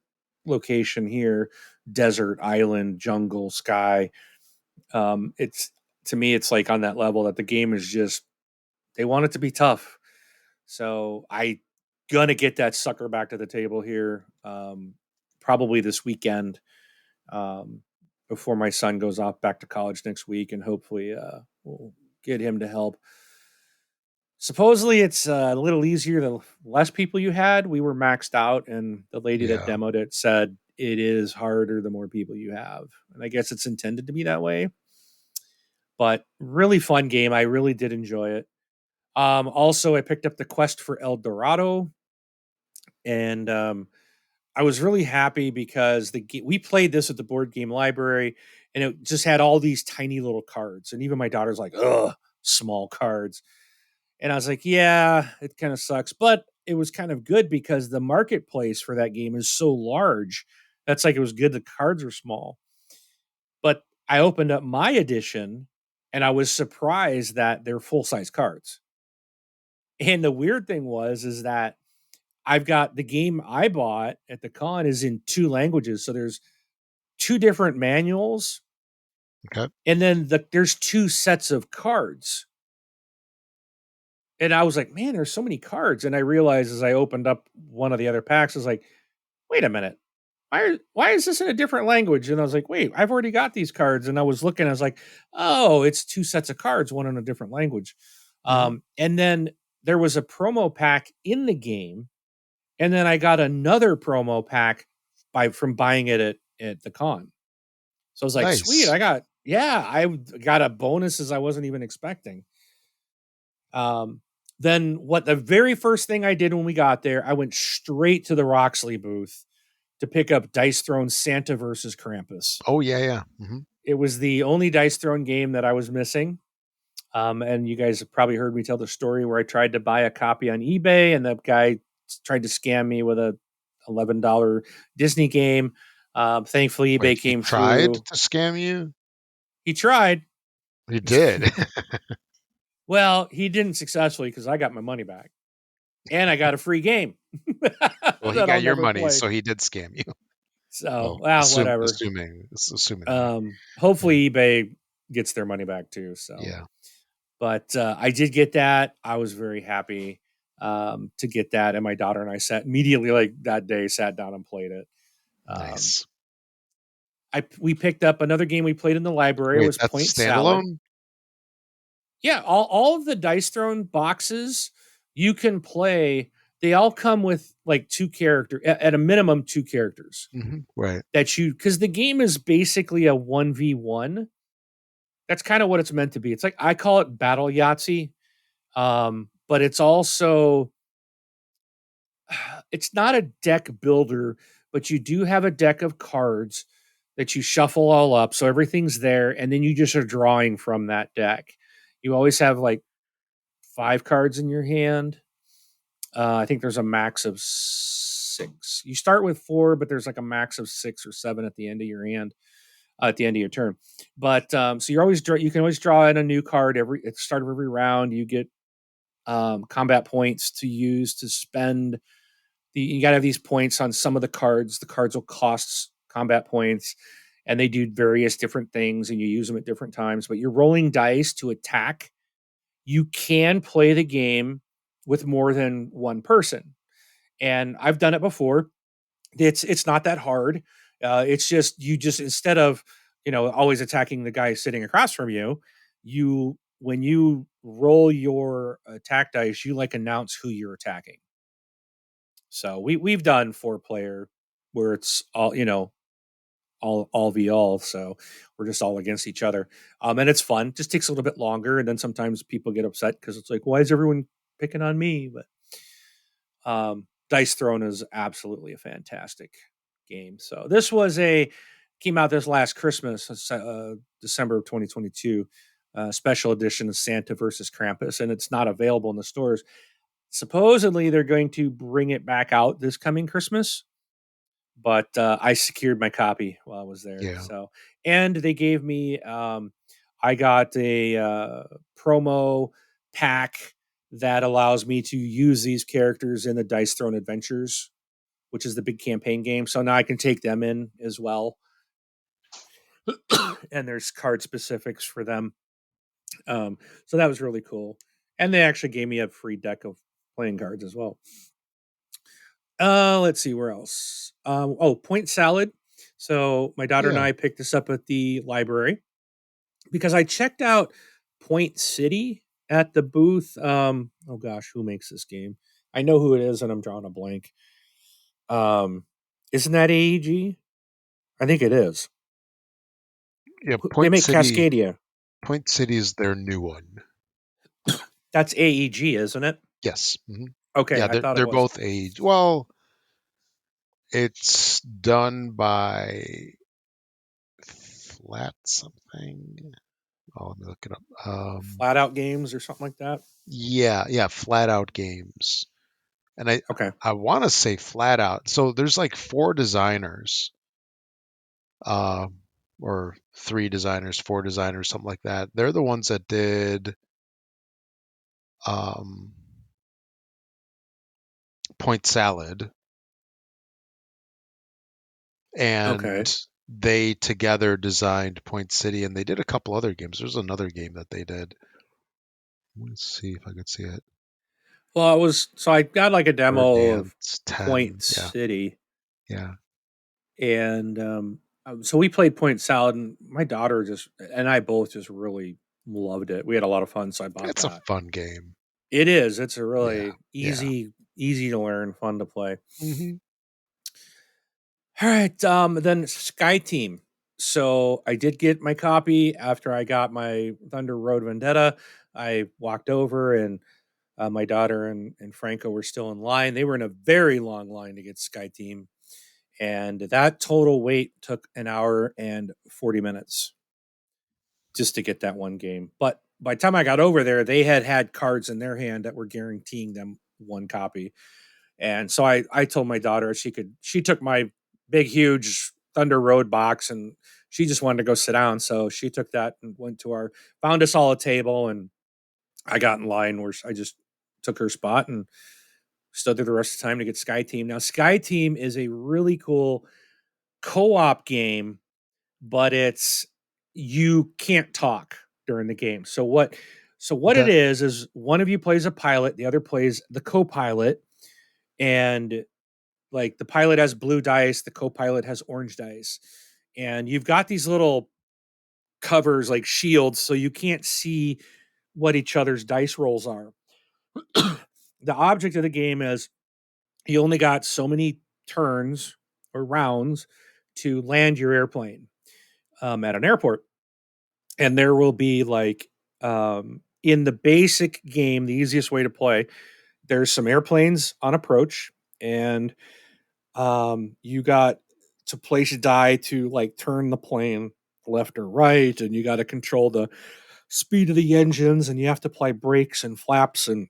location here: desert, island, jungle, sky. It's To me, it's like on that level that the game is just, they want it to be tough. So I gonna get that sucker back to the table here, probably this weekend, um, before my son goes off back to college next week, and hopefully we'll get him to help. Supposedly, it's a little easier the less people you had. We were maxed out, and the lady that Yeah. demoed it said it is harder the more people you have. And I guess it's intended to be that way. But really fun game. I really did enjoy it. Also, I picked up the Quest for El Dorado, and I was really happy because we played this at the board game library, and it just had all these tiny little cards. And even my daughter's like, "Ugh, small cards." And I was like, "Yeah, it kind of sucks," but it was kind of good because the marketplace for that game is so large. That's like, it was good. The cards were small, but I opened up my edition, and I was surprised that they're full size cards. And the weird thing is that I've got the game I bought at the con is in two languages. So there's two different manuals, Okay. and then there's two sets of cards. And I was like, man, there's so many cards. And I realized as I opened up one of the other packs, I was like, wait a minute. Why is this in a different language? And I was like, wait, I've already got these cards. And I was looking, I was like, oh, it's two sets of cards, one in a different language. Hmm. And then there was a promo pack in the game. And then I got another promo pack from buying it at the con. So I was like, sweet, Nice. I got a bonuses I wasn't even expecting. Um, then what the very first thing I did when we got there, I went straight to the Roxley booth to pick up Dice Throne Santa versus Krampus. Oh, yeah, yeah. Hmm. It was the only Dice Throne game that I was missing. And you guys have probably heard me tell the story where I tried to buy a copy on eBay, and the guy tried to scam me with a $11 Disney game. Thankfully, eBay Wait, he came tried through. to scam you? He tried. He did. Well, he didn't successfully because I got my money back, and I got a free game Well, he that I'll got your never money, play. so he did scam you. So, Well, well, whatever. assuming that. Yeah. Hopefully, eBay gets their money back too. So, Yeah. but I did get that. I was very happy to get that, and my daughter and I sat immediately, like that day, sat down and played it. Um, Nice. we picked up another game we played in the library. It Wait, was that's Point Salad. standalone? Yeah, all of the Dice Throne boxes you can play. They all come with like two character, at a minimum two characters Right. that because the game is basically a 1v1. That's kind of what it's meant to be. It's like, I call it battle Yahtzee. But it's also it's not a deck builder, but you do have a deck of cards that you shuffle all up, so everything's there, and then you just are drawing from that deck. You always have like 5 cards in your hand. I think there's a max of 6. You start with 4, but there's like a max of 6 or 7 at the end of your hand, at the end of your turn. But so you're always you can always draw in a new card at the start of every round. You get combat points to use to spend. You got to have these points on some of the cards. The cards will cost combat points, and they do various different things, and you use them at different times. But you're rolling dice to attack. You can play the game with more than one person, and I've done it before. It's not that hard. It's just you just instead of always attacking the guy sitting across from you, you when you roll your attack dice, you like announce who you're attacking. So we've done 4-player where it's all v all, so we're just all against each other, and it's fun. Just takes a little bit longer, and then sometimes people get upset because it's like, why is everyone picking on me? But Dice Throne is absolutely a fantastic game. So this was came out this last Christmas, December of 2022, special edition of Santa versus Krampus, and it's not available in the stores. Supposedly they're going to bring it back out this coming Christmas, but I secured my copy while I was there. Yeah. So, and they gave me, I got a promo pack that allows me to use these characters in the Dice Throne Adventures, which is the big campaign game. So now I can take them in as well. And there's card specifics for them. So that was really cool. And they actually gave me a free deck of playing cards as well. Let's see where else. Point Salad. So my daughter and Yeah. I picked this up at the library because I checked out Point City at the booth. Oh gosh, who makes this game? I know who it is, and I'm drawing a blank. Isn't that AEG? I think it is. Yeah. They make Cascadia. Point City is their new one. That's AEG, isn't it? Yes. Mm-hmm. Okay, Yeah, I thought it they're was. both age. Well, it's done by Flat something. Oh, let me look it up. Flat Out Games or something like that. Yeah, Flat Out Games, and Okay. I want to say Flat Out. So there's like 4 designers, uh, or 3 designers, 4 designers, something like that. They're the ones that did um, Point Salad, Okay. and they together designed Point City, and they did a couple other games. There's another game that they did. Let's see if I could see it. Well, it was so I got like a Bird demo of Dance Point 10. Yeah, City, yeah. and so we played Point Salad, and my daughter and I both just really loved it. We had a lot of fun, so I bought It's a that. fun game. It is. It's a Yeah, really yeah. easy to learn, fun to play. Hmm. All right. Then Sky Team. So I did get my copy after I got my Thunder Road Vendetta. I walked over and my daughter and Franco were still in line. They were in a very long line to get Sky Team. And that total wait took an hour and 40 minutes just to get that one game. But by the time I got over there, they had cards in their hand that were guaranteeing them one copy. And so I told my daughter she took my big, huge Thunder Road box and she just wanted to go sit down. So she took that and found us all a table. And I got in line where I just took her spot and stood there the rest of the time to get Sky Team. Now, Sky Team is a really cool co-op game, but you can't talk during the game. So what it That is one of you plays a pilot, the other plays the co-pilot, and like the pilot has blue dice, the co-pilot has orange dice. And you've got these little covers like shields so you can't see what each other's dice rolls are. The object of the game is you only got so many turns or rounds to land your airplane at an airport, and there will be like in the basic game, the easiest way to play, there's some airplanes on approach, and you got to place a die to like turn the plane left or right, and you got to control the speed of the engines, and you have to apply brakes and flaps and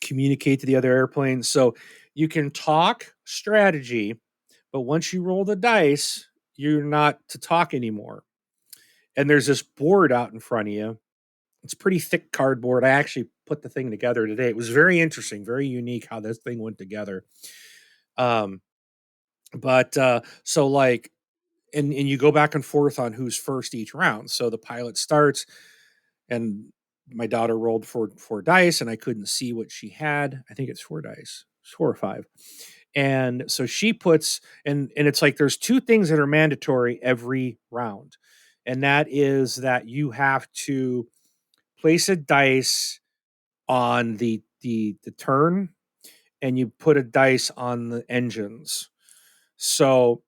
communicate to the other airplanes. So you can talk strategy, but once you roll the dice, you're not to talk anymore. And there's this board out in front of you. It's pretty thick cardboard. I actually put the thing together today. It was very interesting, very unique how this thing went together. Um, but so like, and you go back and forth on who's first each round. So the pilot starts, and my daughter rolled four dice, and I couldn't see what she had. I think it's four dice, it's 4 or 5. And so she puts, and it's like there's two things that are mandatory every round, and that is that you have to place a dice on the turn, and you put a dice on the engines. So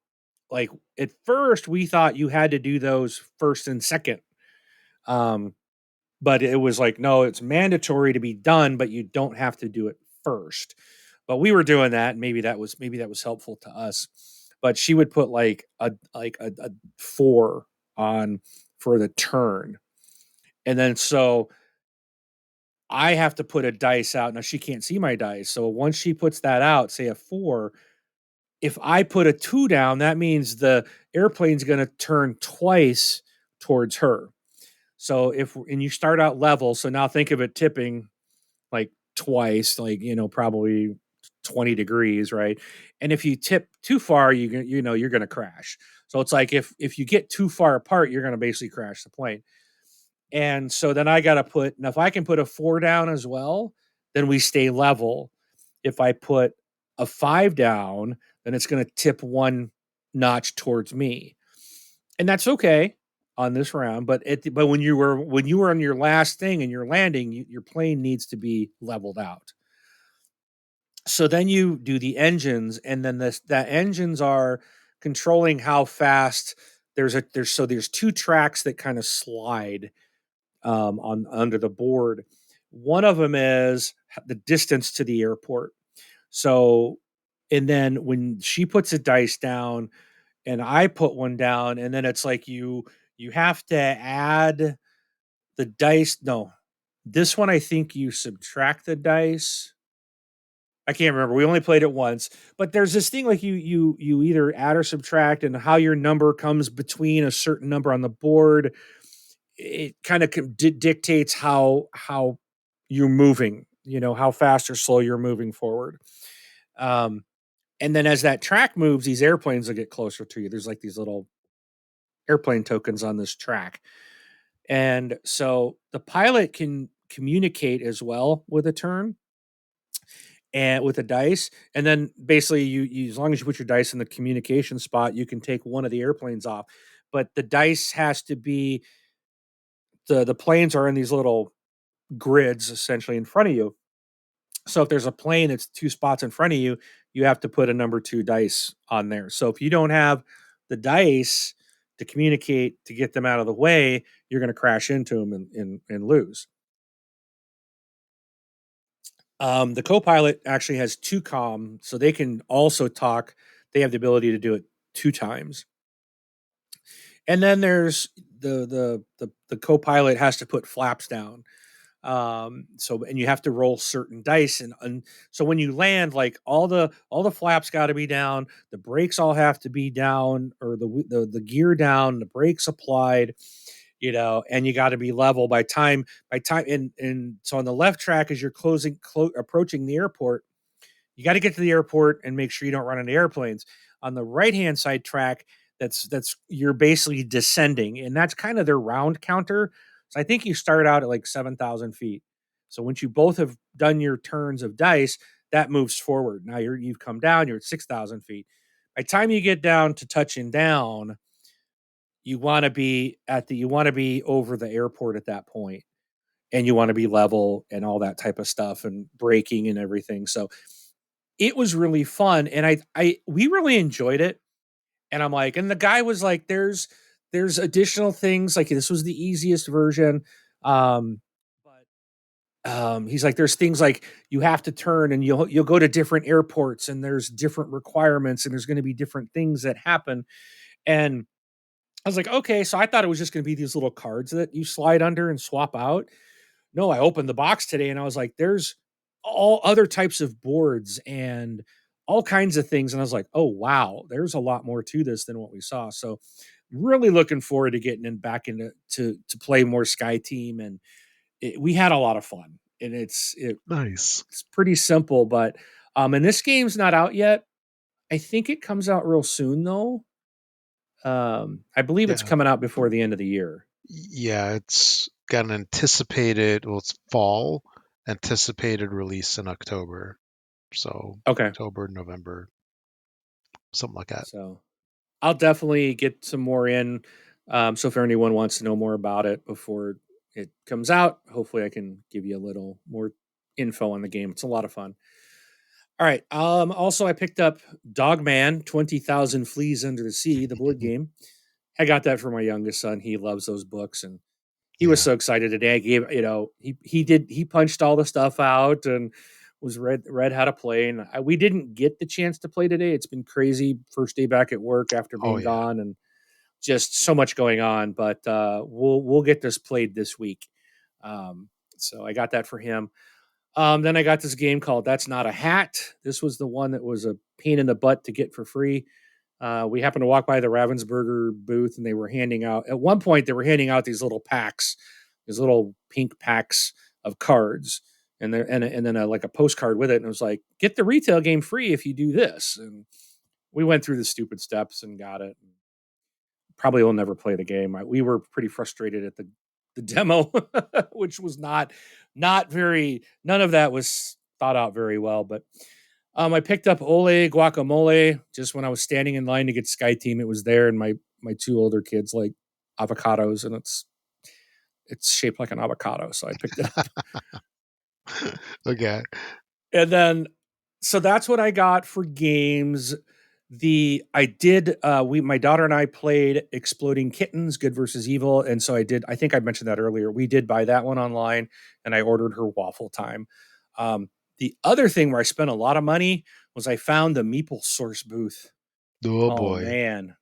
like at first we thought you had to do those first and second. Um, but it was like, no, it's mandatory to be done, but you don't have to do it first. But we were doing that, and maybe that was helpful to us. But she would put like a 4 on for the turn, and then so I have to put a dice out. Now she can't see my dice, so once she puts that out, say a 4, if I put a 2 down, that means the airplane's going to turn twice towards her. So and you start out level, so now think of it tipping like twice, like probably 20 degrees, right? And if you tip too far, you're going to crash. So it's like if you get too far apart, you're going to basically crash the plane. And so then I got to put, now if I can put a 4 down as well, then we stay level. If I put a 5 down, then it's going to tip one notch towards me. And that's okay on this round, but when you were on your last thing and you're landing, your plane needs to be leveled out. So then you do the engines, and then that engines are controlling how fast. There's two tracks that kind of slide on under the board. One of them is the distance to the airport. So, and then when she puts a dice down and I put one down, and then it's like you have to add the dice. No, this one I think you subtract the dice. I can't remember. We only played it once, but there's this thing like you either add or subtract, and how your number comes between a certain number on the board. It kind of dictates how you're moving. How fast or slow you're moving forward. Um, and then as that track moves, these airplanes will get closer to you. There's like these little airplane tokens on this track, and so the pilot can communicate as well with a turn and with a dice, and then basically you as long as you put your dice in the communication spot, you can take one of the airplanes off. But the dice has to be, the planes are in these little grids essentially in front of you. So if there's a plane that's 2 spots in front of you, you have to put a number 2 dice on there. So if you don't have the dice to communicate to get them out of the way, you're going to crash into them and lose. The co-pilot actually has 2 comm, so they can also talk. They have the ability to do it 2 times. And then there's the co-pilot has to put flaps down. So and you have to roll certain dice, and so when you land, like all the flaps got to be down, the brakes all have to be down, or the gear down, the brakes applied, and you got to be level by time. And so on the left track, as you're approaching the airport, you got to get to the airport and make sure you don't run into airplanes. On the right hand side track, that's you're basically descending, and that's kind of their round counter. So I think you start out at like 7,000 feet. So once you both have done your turns of dice, that moves forward. Now you've come down. You're at 6,000 feet. By the time you get down to touching down, you want to be over the airport at that point, and you want to be level and all that type of stuff and braking and everything. So it was really fun, and we really enjoyed it. And I'm like, and the guy was like, there's additional things, like this was the easiest version. he's like, there's things like you have to turn and you'll go to different airports and there's different requirements and there's going to be different things that happen. And I was like, okay, so I thought it was just going to be these little cards that you slide under and swap out. No, I opened the box today and I was like, there's all other types of boards and all kinds of things. And I was like, oh wow, there's a lot more to this than what we saw. So really looking forward to getting back into to play more Sky Team. And we had a lot of fun. And Nice. it's pretty simple, but and this game's not out yet. I think it comes out real soon though. I believe it's Yeah. coming out before the end of the year. Yeah, it's got an anticipated, well, it's fall anticipated release in October. So Okay. October, November, something like that. So I'll definitely get some more in. So if anyone wants to know more about it before it comes out, hopefully I can give you a little more info on the game. It's a lot of fun. All right. Also I picked up Dogman 20,000 Fleas Under the Sea, the board game. I got that for my youngest son. He loves those books and he was Yeah. so excited today. I gave, he punched all the stuff out and was read how to play. And we didn't get the chance to play today. It's been crazy. First day back at work after Oh being yeah. gone, and just so much going on. But we'll get this played this week. So I got that for him. Then I got this game called That's Not a Hat. This was the one that was a pain in the butt to get for free. We happened to walk by the Ravensburger booth, and they were handing out. At one point, they were handing out these little packs, these little pink packs of cards, and then like a postcard with it. And it was like, get the retail game free if you do this. And we went through the stupid steps and got it. Probably will never play the game. We were pretty frustrated at the demo, which was not very. None of that was thought out very well, but I picked up Ole Guacamole just when I was standing in line to get Sky Team. It was there, and my two older kids like avocados, and it's shaped like an avocado, so I picked it up. Okay. And then, so that's what I got for games. I did we my daughter and I played Exploding Kittens, Good versus Evil, and so I think I mentioned that earlier. We did buy that one online, and I ordered her waffle time. Um, the other thing where I spent a lot of money was I found the Meeple Source booth. Oh Oh boy. man.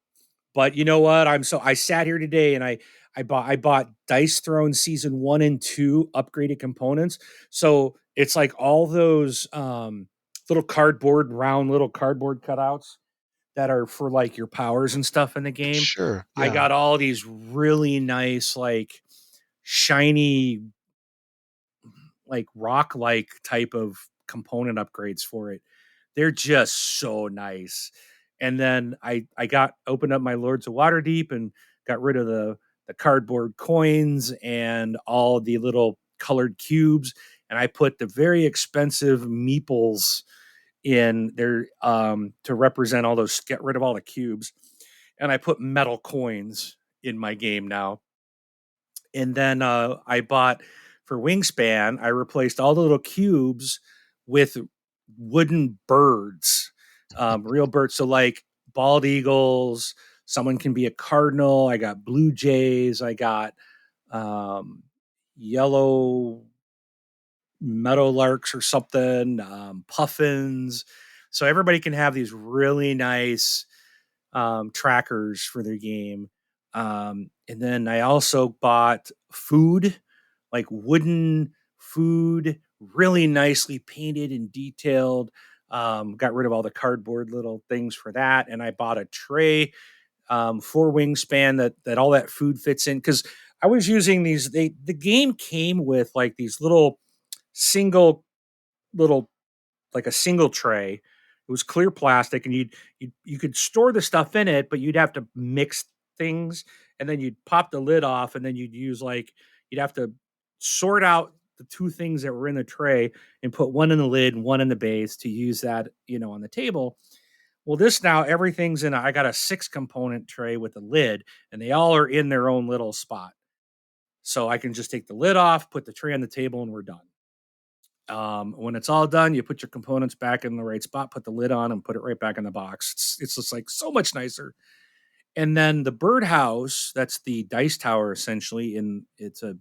But you know what? I sat here today and I bought Dice Throne season 1 and 2 upgraded components. So it's like all those round little cardboard cutouts that are for like your powers and stuff in the game. Sure. I Yeah. got all these really nice like shiny like rock like type of component upgrades for it. They're just so nice. And then I got opened up my Lords of Waterdeep and got rid of the cardboard coins and all the little colored cubes, and I put the very expensive meeples in there to represent all those, get rid of all the cubes, and I put metal coins in my game now. And then I bought for Wingspan, I replaced all the little cubes with wooden birds, real birds. So like bald eagles, someone can be a cardinal. I got blue jays. I got um, yellow meadowlarks or something, puffins. So everybody can have these really nice trackers for their game. And then I also bought food, like wooden food, really nicely painted and detailed. Got rid of all the cardboard little things for that, and I bought a tray for Wingspan that all that food fits in because I was using these. The game came with like these single little like a single tray. It was clear plastic, and you could store the stuff in it, but you'd have to mix things, and then you'd pop the lid off, and then you'd have to sort out the two things that were in the tray and put one in the lid and one in the base to use that on the table. Well, this now everything's in. I got a 6 component tray with a lid, and they all are in their own little spot. So I can just take the lid off, put the tray on the table, and we're done. When it's all done, you put your components back in the right spot, put the lid on, and put it right back in the box. It's just like so much nicer. And then the birdhouse, that's the dice tower essentially, and it's a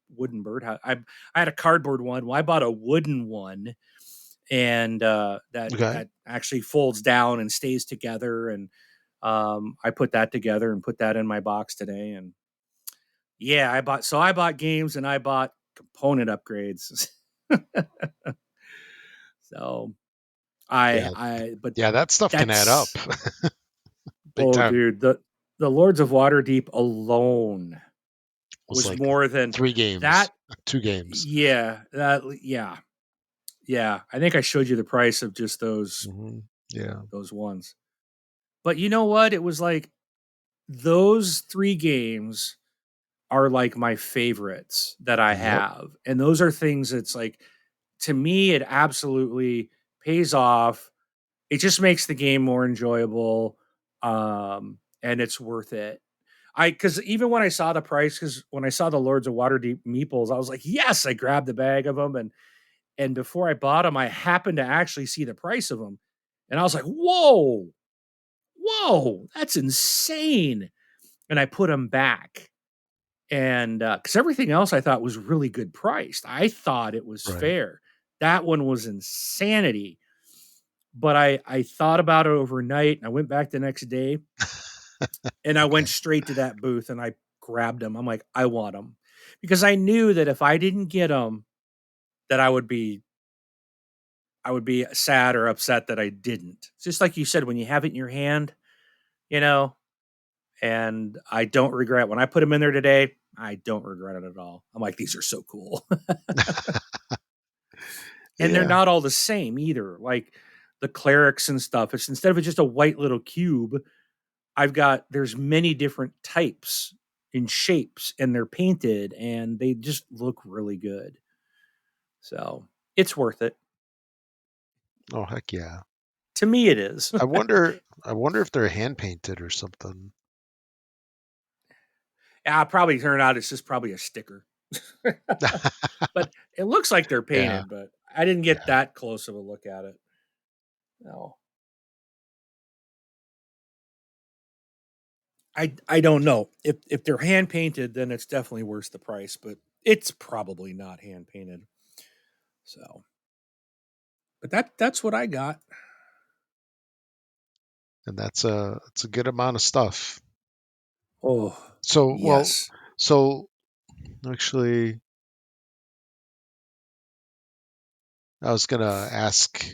wooden birdhouse. I had a cardboard one. Well, I bought a wooden one, and Okay. that actually folds down and stays together. And I put that together and put that in my box today. And yeah, I bought games and I bought component upgrades. So Yeah. but Yeah, that stuff can add up that's big time. dude, the Lords of Waterdeep alone It was was like more than 3 games, that. 2 games. Yeah, yeah. I think I showed you the price of just Yeah. those ones. But you know what? It was like those 3 games are like my favorites that I Yep. have. And those are things that's like, to me, it absolutely pays off. It just makes the game more enjoyable. And it's worth it. Because even when I saw the price, because when I saw the Lords of Waterdeep meeples, I was like, yes, I grabbed the bag of them. And before I bought them, I happened to actually see the price of them. And I was like, whoa, that's insane. And I put them back. And because everything else I thought was really good priced, I thought it was Right. fair. That one was insanity. But I thought about it overnight and I went back the next day and I went Okay. straight to that booth and I grabbed them. I'm like, I want them because I knew that if I didn't get them, that I would be sad or upset that I didn't. It's just like you said, when you have it in your hand, you know, and I don't regret when I put them in there today. I don't regret it at all. I'm like, these are so cool. And they're Yeah. not all the same either. Like the clerics and stuff. It's instead of it just a white little cube, there's many different types and shapes and they're painted and they just look really good. So it's worth it. Oh, heck yeah. To me, it is. I wonder if they're hand painted or something. I'll probably turn out it's just probably a sticker. But it looks like they're Yeah. painted, but I didn't get Yeah. that close of a look at it. No. I don't know. If they're hand painted, then it's definitely worth the price, but it's probably not hand painted. So, but that's what I got. And that's a good amount of stuff. Oh, So, well, yes. so actually, I was gonna ask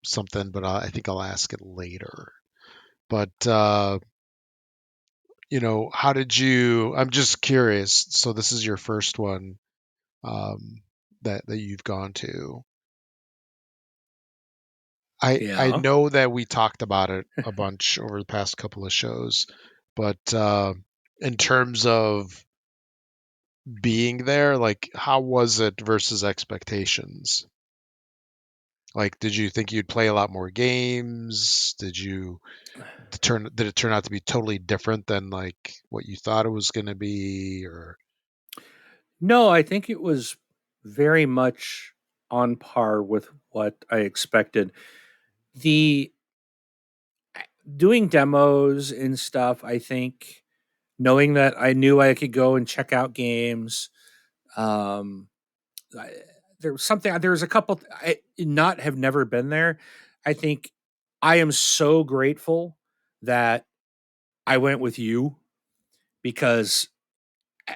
something, but I think I'll ask it later. But how did you? I'm just curious. So this is your first one that you've gone to. I Yeah. know that we talked about it a bunch over the past couple of shows, but in terms of being there, like how was it versus expectations? Like, did you think you'd play a lot more games? Did it turn out to be totally different than like what you thought it was going to be? Or No, I think it was very much on par with what I expected. The doing demos and stuff, I think knowing that I knew I could go and check out games. Um, I, there was something. There was a couple. I not have never been there. I think I am so grateful that I went with you because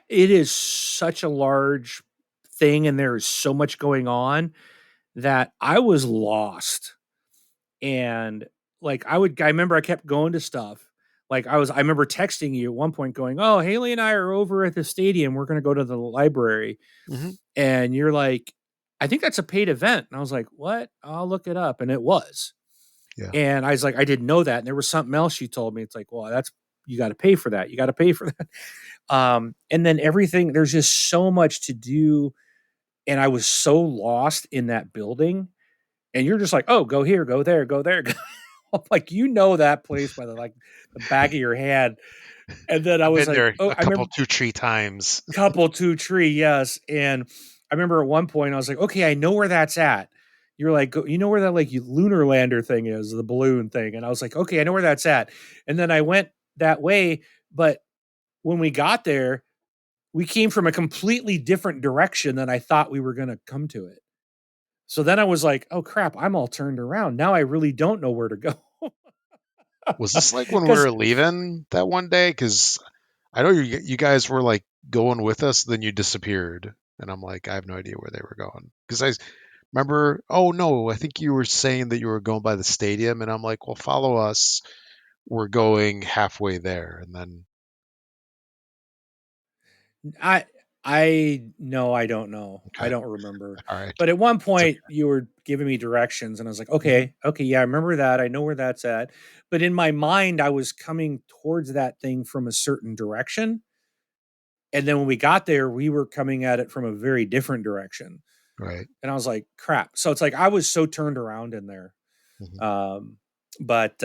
it is such a large thing and there is so much going on that I was lost. And like I remember I kept going to stuff. I remember texting you at one point going, "Oh, Haley and I are over at the stadium. We're going to go to the library." hmm And you're like, "I think that's a paid event." And I was like, "What? I'll look it up." And it was. yeah, And I was like, "I didn't know that." And there was something else you told me. It's like, "Well, that's you got to pay for that. You got to pay for that." And then everything there's just so much to do and I was so lost in that building and you're just like, "Oh, go here, go there, go there." I'm like, "You know that place by the back of your hand." And then I I've was been like, there "Oh, a I couple remember 2 tree times. couple 2 tree, yes." And I remember at one point I was like, "Okay, I know where that's at." You're like, "You know where that like lunar lander thing is, the balloon thing?" And I was like, "Okay, I know where that's at." And then I went that way. But when we got there, we came from a completely different direction than I thought we were going to come to it. So then I was like, oh crap, I'm all turned around. Now I really don't know where to go. Was this like when we Because were leaving that one day? Because I know you guys were like going with us, then you disappeared, and I'm like, I have no idea where they were going. Because I remember, oh no, I think you were saying that you were going by the stadium, and I'm like, well, follow us. We're going halfway there, and then I I no, I don't know. I okay, don't remember. all right, But at one it's okay. point you were giving me directions and I was like, Hmm. "Okay, okay, yeah, I remember that. I know where that's at." But in my mind I was coming towards that thing from a certain direction. And then when we got there, we were coming at it from a very different direction. Right. And I was like, "Crap." So it's like I was so turned around in there. Hmm. Um but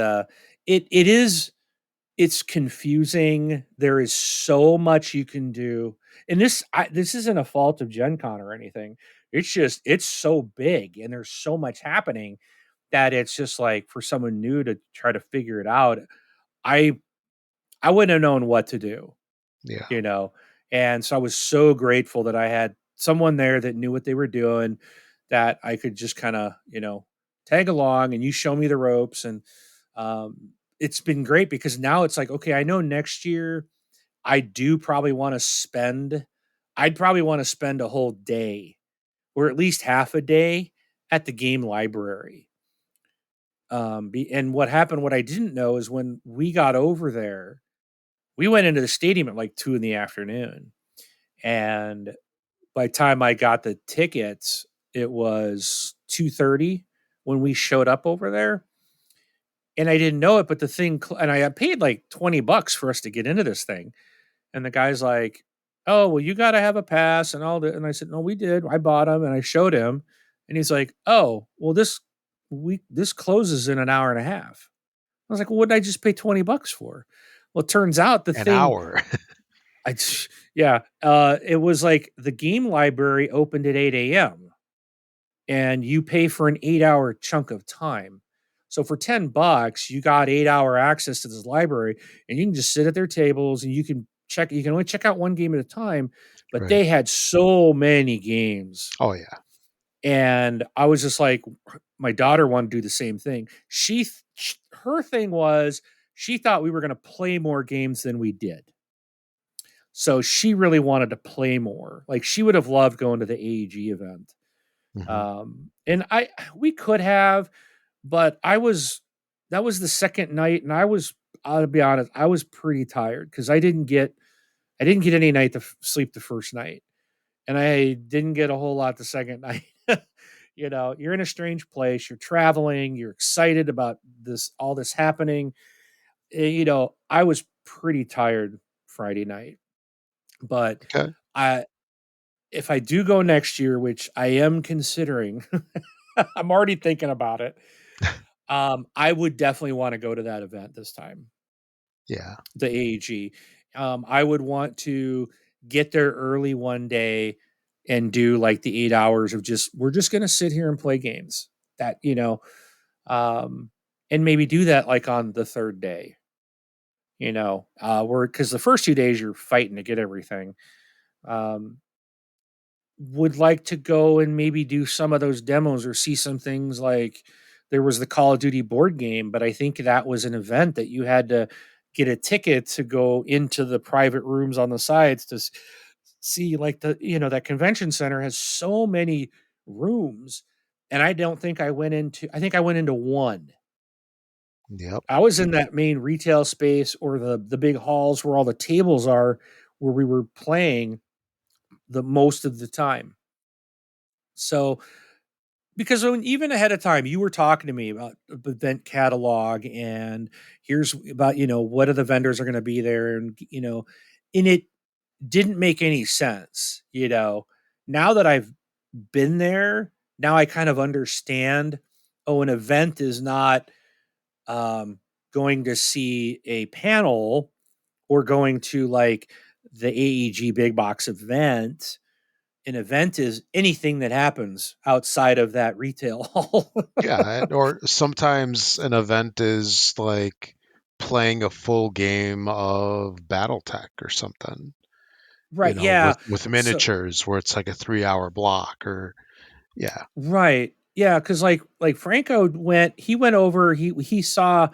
it is it's confusing. There is so much you can do. And this isn't a fault of Gen Con or anything. It's just it's so big and there's so much happening that it's just like for someone new to try to figure it out. I I wouldn't have known what to do, Yeah. you know. And so I was so grateful that I had someone there that knew what they were doing, that I could just kind of, tag along and you show me the ropes. And it's been great because now it's like, okay, I know next year I do probably want to spend, I'd probably want to spend a whole day or at least half a day at the game library. And what happened, what I didn't know is when we got over there, we went into the stadium at like 2 in the afternoon. And by the time I got the tickets, it was 2:30 when we showed up over there. And I didn't know it, but the thing, and I had paid like $20 for us to get into this thing. And the guy's like, "Oh, well, you got to have a pass and all that." And I said, "No, we did. I bought him," and I showed him. And he's like, "Oh, well, this closes in an hour and a half." I was like, "Well, what did I just pay $20 for?" Well, it turns out the An thing, hour. I, yeah, it was like the game library opened at 8 a.m. and you pay for an 8 hour chunk of time. So for $10, you got 8 hour access to this library and you can just sit at their tables and you can only check out one game at a time, but Right. they had so many games. Oh yeah. And I was just like, my daughter wanted to do the same thing. Her thing was she thought we were going to play more games than we did. So she really wanted to play more. Like she would have loved going to the AEG event. Hmm. And we could have, but that was the second night, and I'll be honest, I was pretty tired because I didn't get any night to sleep the first night, and I didn't get a whole lot the second night. You're in a strange place, you're traveling, you're excited about all this happening. I was pretty tired Friday night, but Okay. I if I do go next year, which I am considering, I'm already thinking about it. I would definitely want to go to that event this time, Yeah. the AEG. I would want to get there early one day and do like the 8 hours of we're just going to sit here and play games that, um, and maybe do that like on the third day, because the first 2 days you're fighting to get everything. Um, would like to go and maybe do some of those demos or see some things like there was the Call of Duty board game, but I think that was an event that you had to get a ticket to go into the private rooms on the sides to see like that convention center has so many rooms. And I think I went into one. Yep. I was in that main retail space or the big halls where all the tables are where we were playing the most of the time. So because even ahead of time, you were talking to me about the event catalog and here's about, what are the vendors are going to be there. And it didn't make any sense. Now that I've been there, now I kind of understand, oh, an event is not um, going to see a panel or going to like the AEG big box event. An event is anything that happens outside of that retail hall. Yeah. Or sometimes an event is like playing a full game of BattleTech or something, Right. with Yeah. So miniatures where it's like a 3 hour block or yeah, right. Yeah, because like Franco went over, he saw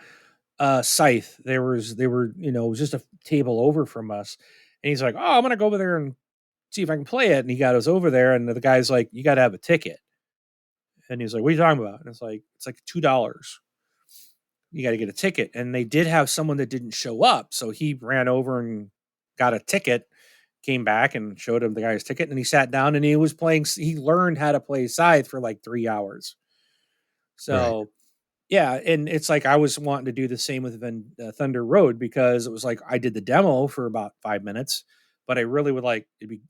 Scythe. They were, it was just a table over from us. And he's like, "Oh, I'm gonna go over there and see if I can play it." And he got us over there, and the guy's like, "You gotta have a ticket." And he's like, "What are you talking about?" And it's like $2. You got to get a ticket. And they did have someone that didn't show up. So he ran over and got a ticket, came back and showed him the guy's ticket. And he sat down and he learned how to play Scythe for like 3 hours. right. So, yeah. And it's like I was wanting to do the same with Thunder Road because it was like I did the demo for about 5 minutes, but I really would like it'd be,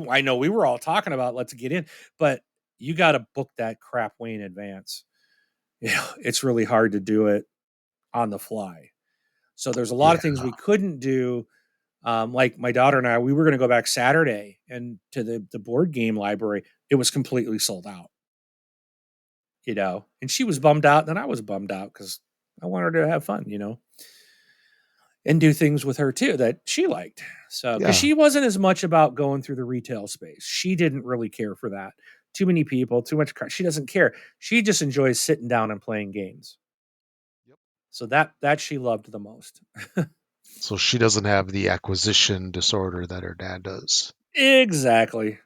I know we were all talking about let's get in, but you got to book that crap way in advance. Yeah, it's really hard to do it on the fly. So there's a lot Yeah. of things we couldn't do. Like my daughter and I, we were going to go back Saturday and to the board game library. It was completely sold out, and she was bummed out, and I was bummed out because I wanted her to have fun, and do things with her too that she liked. So because Yeah. she wasn't as much about going through the retail space, she didn't really care for that. Too many people, too much. She doesn't care. She just enjoys sitting down and playing games. Yep. So that she loved the most. So she doesn't have the acquisition disorder that her dad does. Exactly.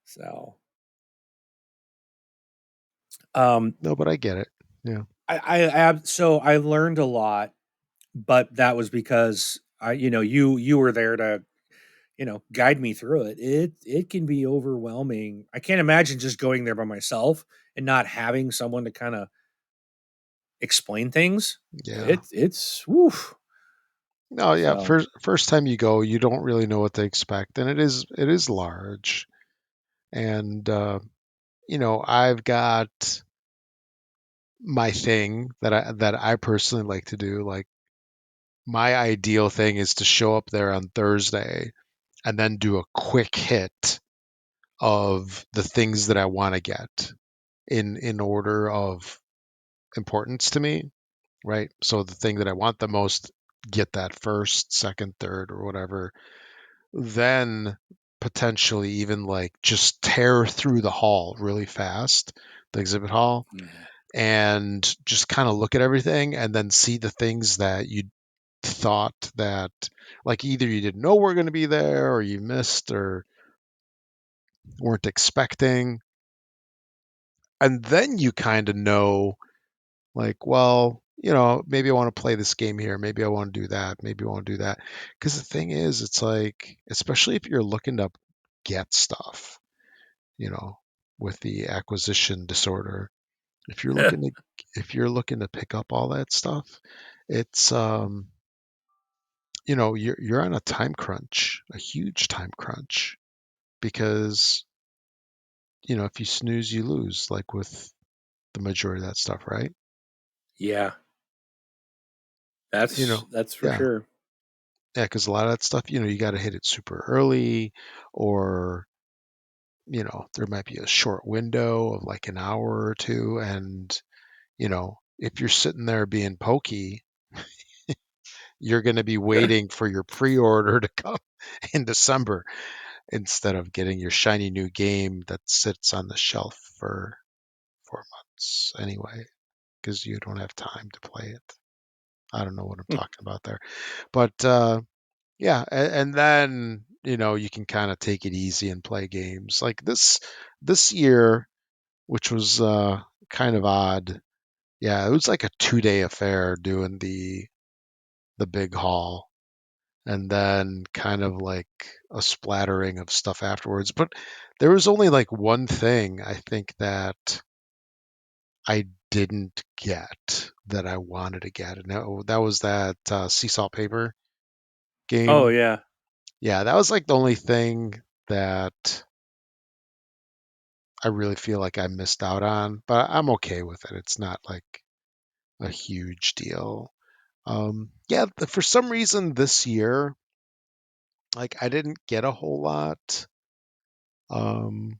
So, um, No, but I get it. Yeah. so I learned a lot, but that was because you were there to, guide me through it. It can be overwhelming. I can't imagine just going there by myself and not having someone to kind of explain things. Yeah. It's woof. No, yeah. So First time you go, you don't really know what to expect, and it is large. And I've got my thing that I personally like to do. Like my ideal thing is to show up there on Thursday and then do a quick hit of the things that I want to get in order of importance to me, right? So the thing that I want the most, get that first, second, third, or whatever. Then potentially even like just tear through the hall really fast, the exhibit hall, yeah, and just kind of look at everything and then see the things that you thought that like either you didn't know were going to be there or you missed or weren't expecting. And then you kind of know like, well, maybe I want to play this game here, maybe I want to do that, maybe I want to do that. Because the thing is, it's like, especially if you're looking to get stuff, you know, with the acquisition disorder, if you're looking to pick up all that stuff, it's you're on a time crunch, a huge time crunch, because if you snooze, you lose, like with the majority of that stuff, right? yeah, You know, that's for yeah, sure. yeah, because a lot of that stuff, you got to hit it super early, or there might be a short window of like an hour or two, and if you're sitting there being pokey, you're going to be waiting for your pre-order to come in December instead of getting your shiny new game that sits on the shelf for 4 months anyway, because you don't have time to play it. I don't know what I'm talking about there, but yeah, and then you can kind of take it easy and play games like this year, which was kind of odd. Yeah, it was like a 2 day affair doing the big haul, and then kind of like a splattering of stuff afterwards. But there was only like one thing I think that I didn't get that I wanted to get, and that was that sea salt paper Oh game. yeah, Yeah, that was like the only thing that I really feel like I missed out on, but I'm okay with it. It's not like a huge deal. Yeah, for some reason this year, like I didn't get a whole lot. Um,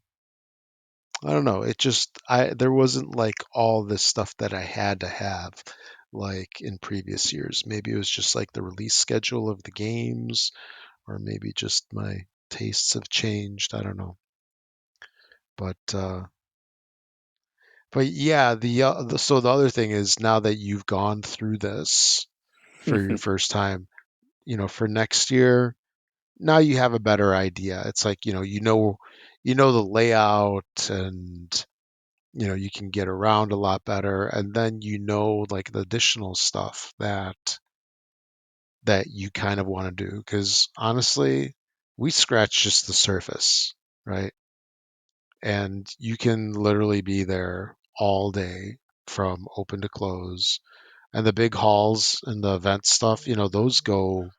I don't know. It just I there wasn't like all this stuff that I had to have. like in previous years. Maybe it was just like the release schedule of the games, or maybe just my tastes have changed. I don't know. But but yeah, so the other thing is, now that you've gone through this for your first time, for next year, now you have a better idea. It's like, you know the layout, and you can get around a lot better, and then like the additional stuff that you kind of want to do, because honestly, we scratch just the surface, right? And you can literally be there all day from open to close. And the big halls and the event stuff, those go,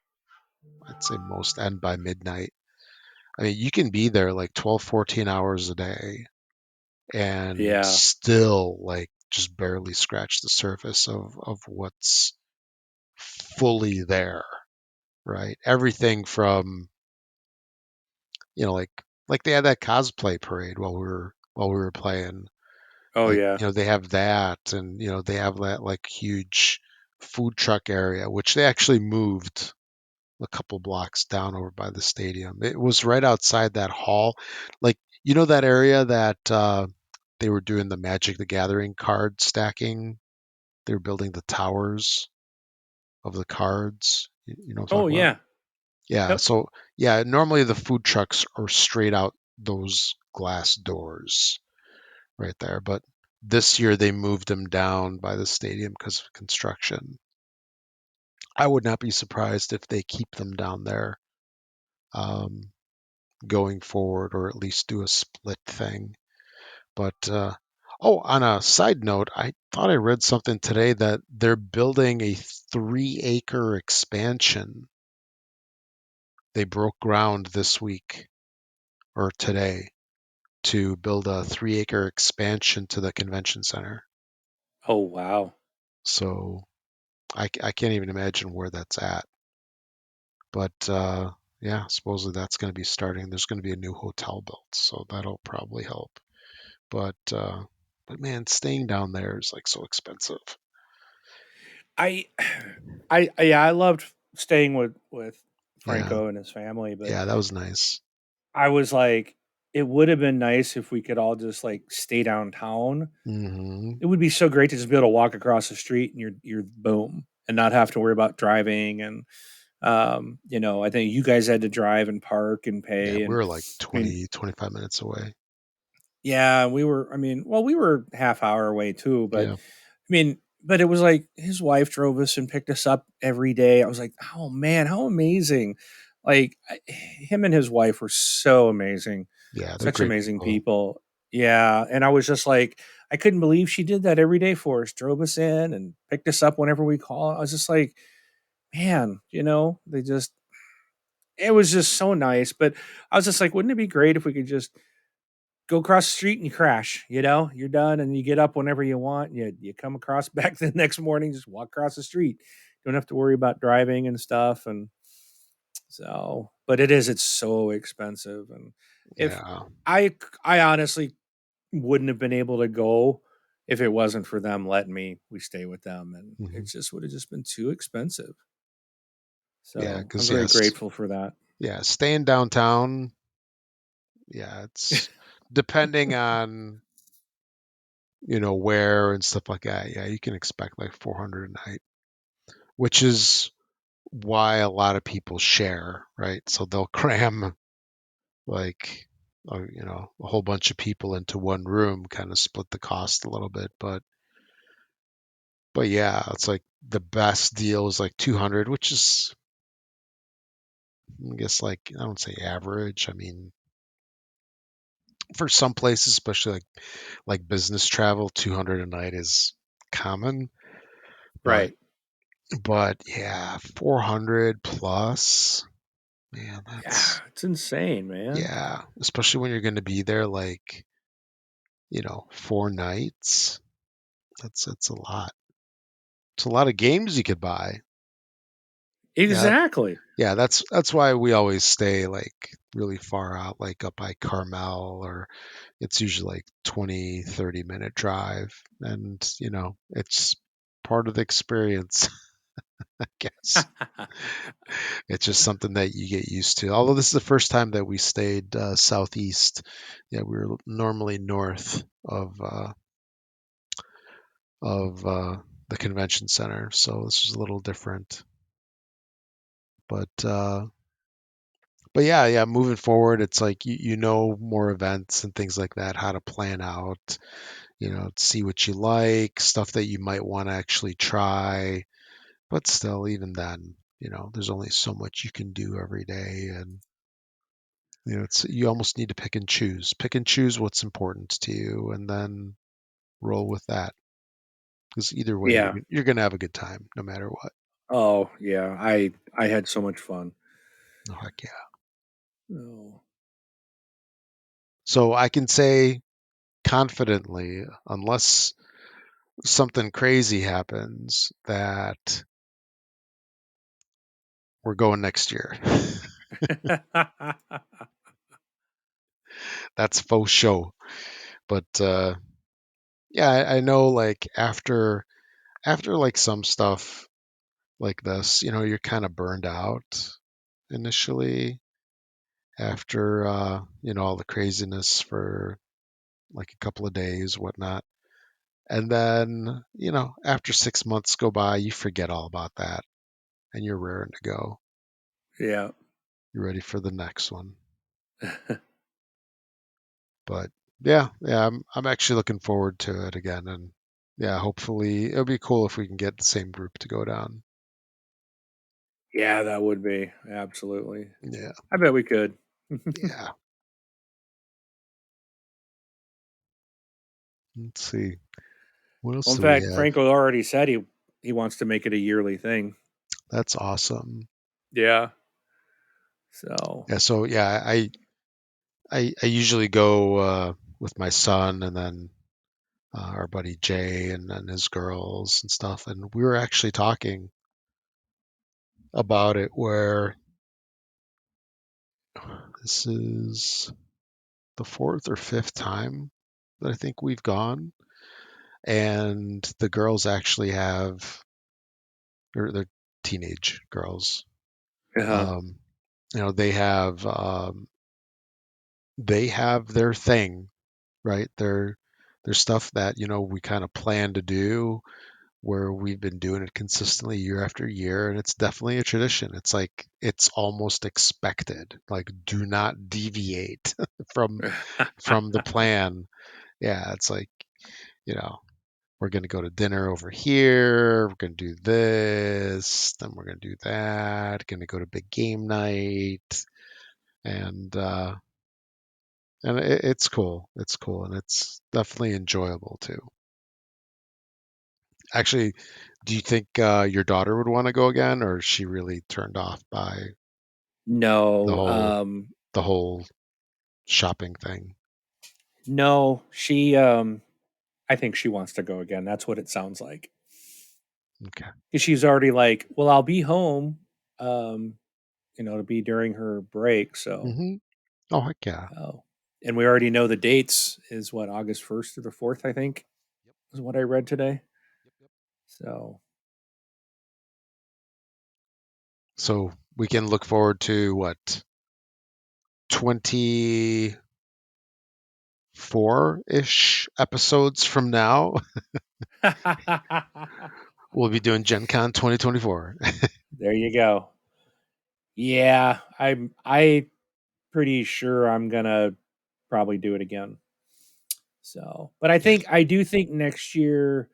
I'd say most end by midnight. I mean, you can be there like 12, 14 hours a day and Yeah. still like just barely scratch the surface of what's fully there, right? Everything from, like they had that cosplay parade while we were playing. Oh Like, yeah. they have that, and they have that like huge food truck area, which they actually moved a couple blocks down over by the stadium. It was right outside that hall. Like, that area that they were doing the Magic the Gathering card stacking. They were building the towers of the cards. You know what I'm Oh talking about? yeah. Yeah. Yep. So yeah, normally the food trucks are straight out those glass doors right there, but this year they moved them down by the stadium because of construction. I would not be surprised if they keep them down there, um, going forward, or at least do a split thing. But on a side note, I thought I read something today that they're building a 3-acre expansion. They broke ground this week or today to build a 3-acre expansion to the convention center. Oh wow. So I can't even imagine where that's at. But yeah, supposedly that's going to be starting. There's going to be a new hotel built, so that'll probably help. But man, staying down there is like so expensive. I yeah, I loved staying with Yeah, Franco and his family, but yeah, that was nice. I was like, it would have been nice if we could all just like stay downtown. Hmm. It would be so great to just be able to walk across the street and you're boom and not have to worry about driving. And I think you guys had to drive and park and Yeah, pay. we And were like I mean, 20, 25 minutes away. yeah, we were. I mean, well, we were half hour away too, but Yeah, but it was like his wife drove us and picked us up every day. I was like, oh man, how amazing! Him and his wife were so amazing, yeah, they're such great amazing people. people. Yeah, and I was just like, I couldn't believe she did that every day for us. Drove us in and picked us up whenever we call. I was just like, man, they just it was just so nice. But I was just like, wouldn't it be great if we could just go across the street and you crash, you're done and you get up whenever you want. You come across back the next morning, just walk across the street. Don't have to worry about driving and stuff. And so, but it's so expensive. And if Yeah. I honestly wouldn't have been able to go if it wasn't for them letting we stay with them. And it Hmm. just would have just been too expensive. Yeah, So I'm because very yes, grateful for that. yeah, staying downtown. Yeah, it's depending on where and stuff like that. Yeah, you can expect like 400 a night, which is why a lot of people share, right? So they'll cram like a whole bunch of people into one room, kind of split the cost a little bit. But yeah, it's like the best deal is like 200, which is, I guess, like, I don't say average. I mean, for some places, especially like business travel, 200 a night is common. But Right. but yeah, 400 plus, man, Yeah. It's insane, man. yeah, especially when you're going to be there like, 4 nights. That's a lot. It's a lot of games you could buy. Yeah, Exactly. yeah, that's why we always stay like really far out, like up by Carmel, or it's usually like 20, 30 minute drive. And it's part of the experience, I guess. It's just something that you get used to. Although this is the first time that we stayed southeast. Yeah, we were normally north of the convention center, so this was a little different. But yeah, moving forward, it's like you know more events and things like that, how to plan out, see what you like, stuff that you might want to actually try. But still, even then, there's only so much you can do every day, and you almost need to pick and choose what's important to you, and then roll with that. Because either way, Yeah. you're gonna have a good time, no matter what. Oh, yeah. I had so much fun. Oh, heck yeah. Oh. So I can say confidently, unless something crazy happens, that we're going next year. That's faux show. But yeah, I know like after like some stuff like this, you're kind of burned out initially after all the craziness for like a couple of days, whatnot. And then, after 6 months go by, you forget all about that and you're raring to go. Yeah. You're ready for the next one. But yeah, I'm actually looking forward to it again, and yeah, hopefully it'll be cool if we can get the same group to go down. Yeah, that would be. Absolutely. Yeah, I bet we could. yeah. Let's see. What else Well, in do we fact, have? Franco already said he wants to make it a yearly thing. That's awesome. Yeah. So, Yeah, so yeah, I usually go with my son and then our buddy Jay and then his girls and stuff. And we were actually talking about it where this is the fourth or fifth time that I think we've gone, and the girls actually have, or they're teenage girls. uh-huh. Um, they have their thing, right? Their stuff that we kind of plan to do, where we've been doing it consistently year after year, and it's definitely a tradition. It's like it's almost expected. Like, do not deviate from the plan. Yeah, it's like, you know, we're going to go to dinner over here. We're going to do this. Then we're going to do that. Going to go to big game night. And, it's cool. It's cool. And it's definitely enjoyable too. Actually, do you think your daughter would want to go again, or is she really turned off by the No, whole the whole shopping thing? no, she I think she wants to go again. That's what it sounds like. Okay. 'Cause she's already like, "Well, I'll be home um, to be during her break." So, Hmm. Oh, heck yeah. oh, and we already know the dates is what August 1st to the 4th, I think, Yep. is what I read today. Yep. Yep. So, So we can look forward to what, 24 ish episodes from now. We'll be doing Gen Con 2024. there you go. Yeah, I pretty sure I'm gonna probably do it again. So, but Yeah. I do think next year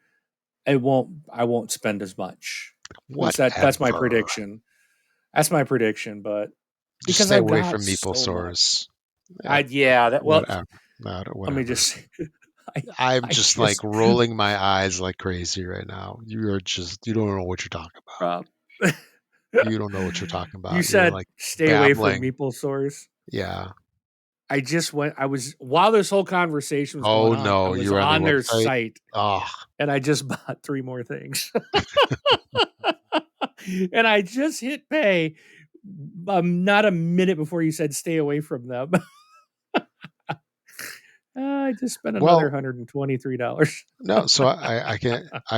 I won't spend as much. That's my Whatever. prediction. That's my prediction, but Just because stay I've away got from meeple so much. sores. Yeah, Yeah, that well, whatever. Not let me whatever. just I I'm I just like just rolling my eyes like crazy right now. You don't know what you're talking about. uh, You don't know what you're talking you about. You're said like stay away from babbling. meeple sores. Yeah. I was while this whole conversation was going Oh on, I no, was you were on their on their website. site Oh, and I just bought 3 more things. And I just hit pay not a minute before you said stay away from them. I just spent another Well, $123. no, so I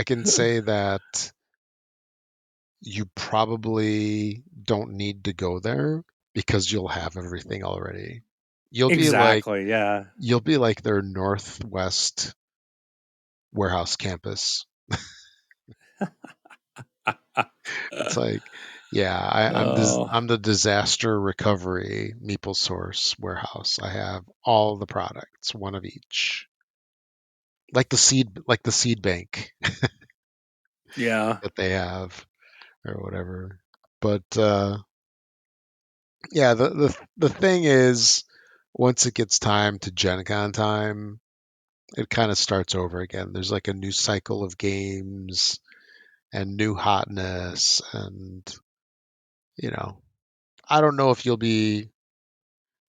can say that you probably don't need to go there because you'll have everything already. You'll be like Exactly. Yeah. you'll be like their Northwest warehouse campus. It's like, yeah, Oh, I'm the disaster recovery Meeple Source warehouse. I have all the products, one of each, like the seed bank yeah. that they have or whatever. But yeah, the thing is, once it gets time to Gen Con time, it kind of starts over again. There's like a new cycle of games and new hotness, and you know, I don't know if you'll be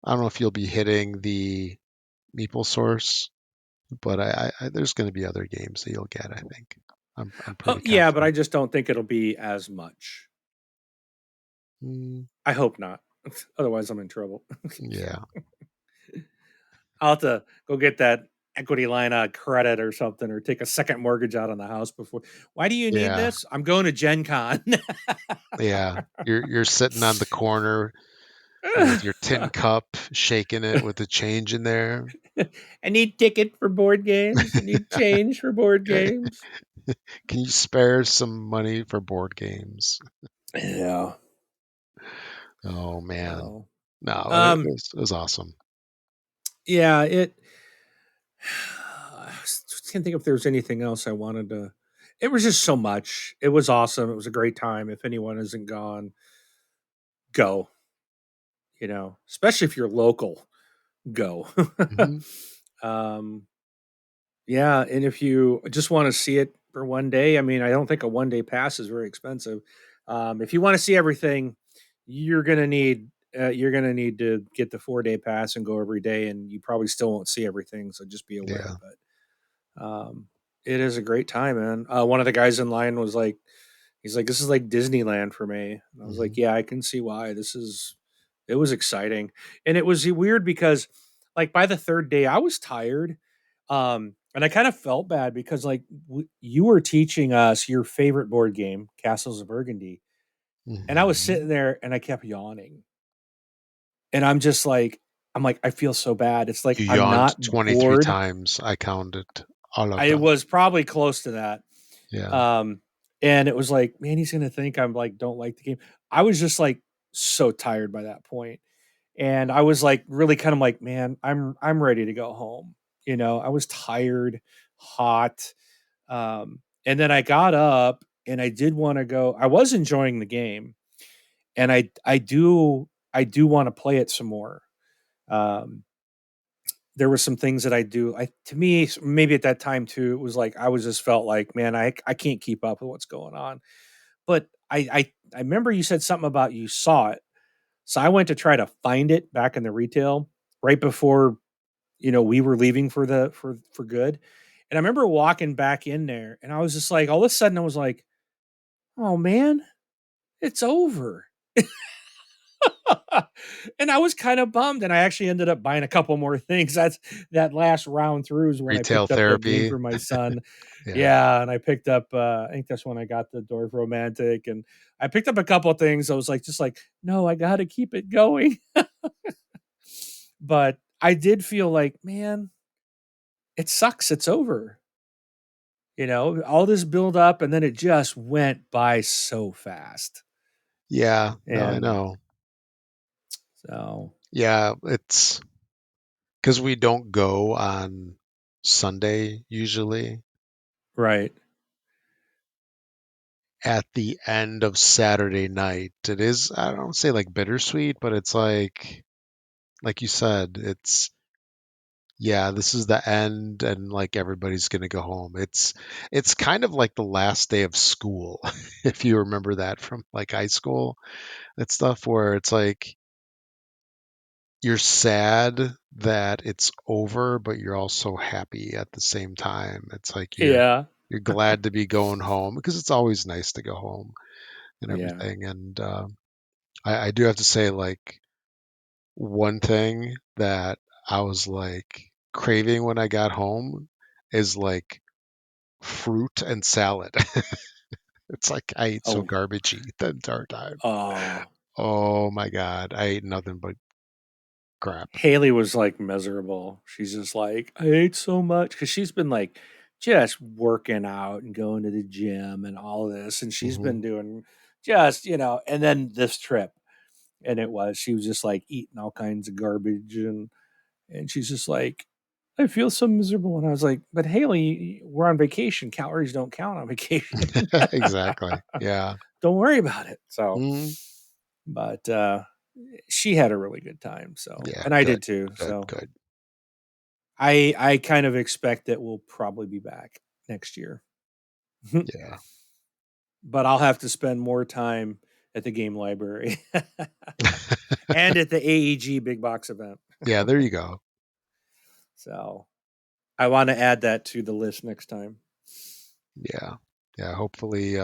I don't know if you'll be hitting the Meeple source, but there's going to be other games that you'll get. I think I'm Oh, pretty yeah, but I confident. just don't think it'll be as much. Mm, I hope not. Otherwise, I'm in trouble. yeah, I'll have to go get that equity line of credit or something, or take a second mortgage out on the house before. Why do you need yeah, this? I'm going to Gen Con. yeah. You're sitting on the corner with your tin cup, shaking it with the change in there. I need ticket for board games. I need change for board games. Can you spare some money for board games? Yeah. Oh man, So, no, um, it was awesome. yeah, it. I can't think if there was anything else I wanted to. It was just so much. It was awesome. It was a great time. If anyone isn't gone, go. Especially if you're local, go. Hmm. um, yeah, and if you just want to see it for one day, I mean, I don't think a 1 day pass is very expensive. If you want to see everything, you're gonna need you're gonna need to get the 4 day pass and go every day, and you probably still won't see everything. So just be aware. Yeah. But it is a great time, man. One of the guys in line was like, he's like, "This is like Disneyland for me." And I was Hmm. like, "Yeah, I can see why. It was exciting." And it was weird because, like, by the third day, I was tired. And I kind of felt bad because, like, you were teaching us your favorite board game, Castles of Burgundy. And I was Hmm. sitting there and I kept yawning. And I'm like, I feel so bad. It's like, You I'm yawned not 23 bored. times. I counted all of I them. was probably close to that. Yeah. Um, and it was like, man, he's gonna think I'm like don't like the game. I was just like so tired by that point. And I was like really kind of like, man, I'm ready to go home. I was tired, hot. And then I got up and I did want to go. I was enjoying the game, and I do want to play it some more. Um, there were some things that I do. To me, maybe at that time too, it was like I was just felt like, man, I can't keep up with what's going on. But I remember you said something about you saw it, so I went to try to find it back in the retail right before we were leaving for good. And I remember walking back in there, and I was just like, all of a sudden, I was like, oh man, it's over. And I was kind of bummed, and I actually ended up buying a couple more things. That last round through is when I Retail picked up that game therapy. for my son. Yeah. Yeah, and I picked up. I think that's when I got the Dwarf Romantic, and I picked up a couple of things. I was like, just like, no, I got to keep it going. But I did feel like, man, it sucks. It's over. All this build up, and then it just went by so fast. Yeah. No, I And know. so, Yeah. It's because we don't go on Sunday usually. right. At the end of Saturday night, it is, I don't say like bittersweet, but it's like you said, it's, yeah, this is the end and like everybody's gonna go home. It's kind of like the last day of school, if you remember that from like high school and stuff, where it's like you're sad that it's over, but you're also happy at the same time. It's like Yeah. you're glad to be going home because it's always nice to go home and Yeah. everything. And I do have to say, like, one thing that I was like, craving when I got home is like fruit and salad. It's like I ate so Oh, garbagey the entire time. oh, Oh my God. I ate nothing but crap. Haley was like miserable. She's just like, I ate so much because she's been like just working out and going to the gym and all this. And she's Hmm. been doing just, and then this trip. And she was just like eating all kinds of garbage. And she's just like, I feel so miserable. And I was like, but Haley, we're on vacation. Calories don't count on vacation. Exactly. Yeah. Don't worry about it. So, Mm. but she had a really good time. So, Yeah. and I Good. did too. Good. So, Good. I kind of expect that we'll probably be back next year, Yeah. but I'll have to spend more time at the game library and at the AEG big box event. Yeah. There you go. So I want to add that to the list next time. Yeah. Yeah. Hopefully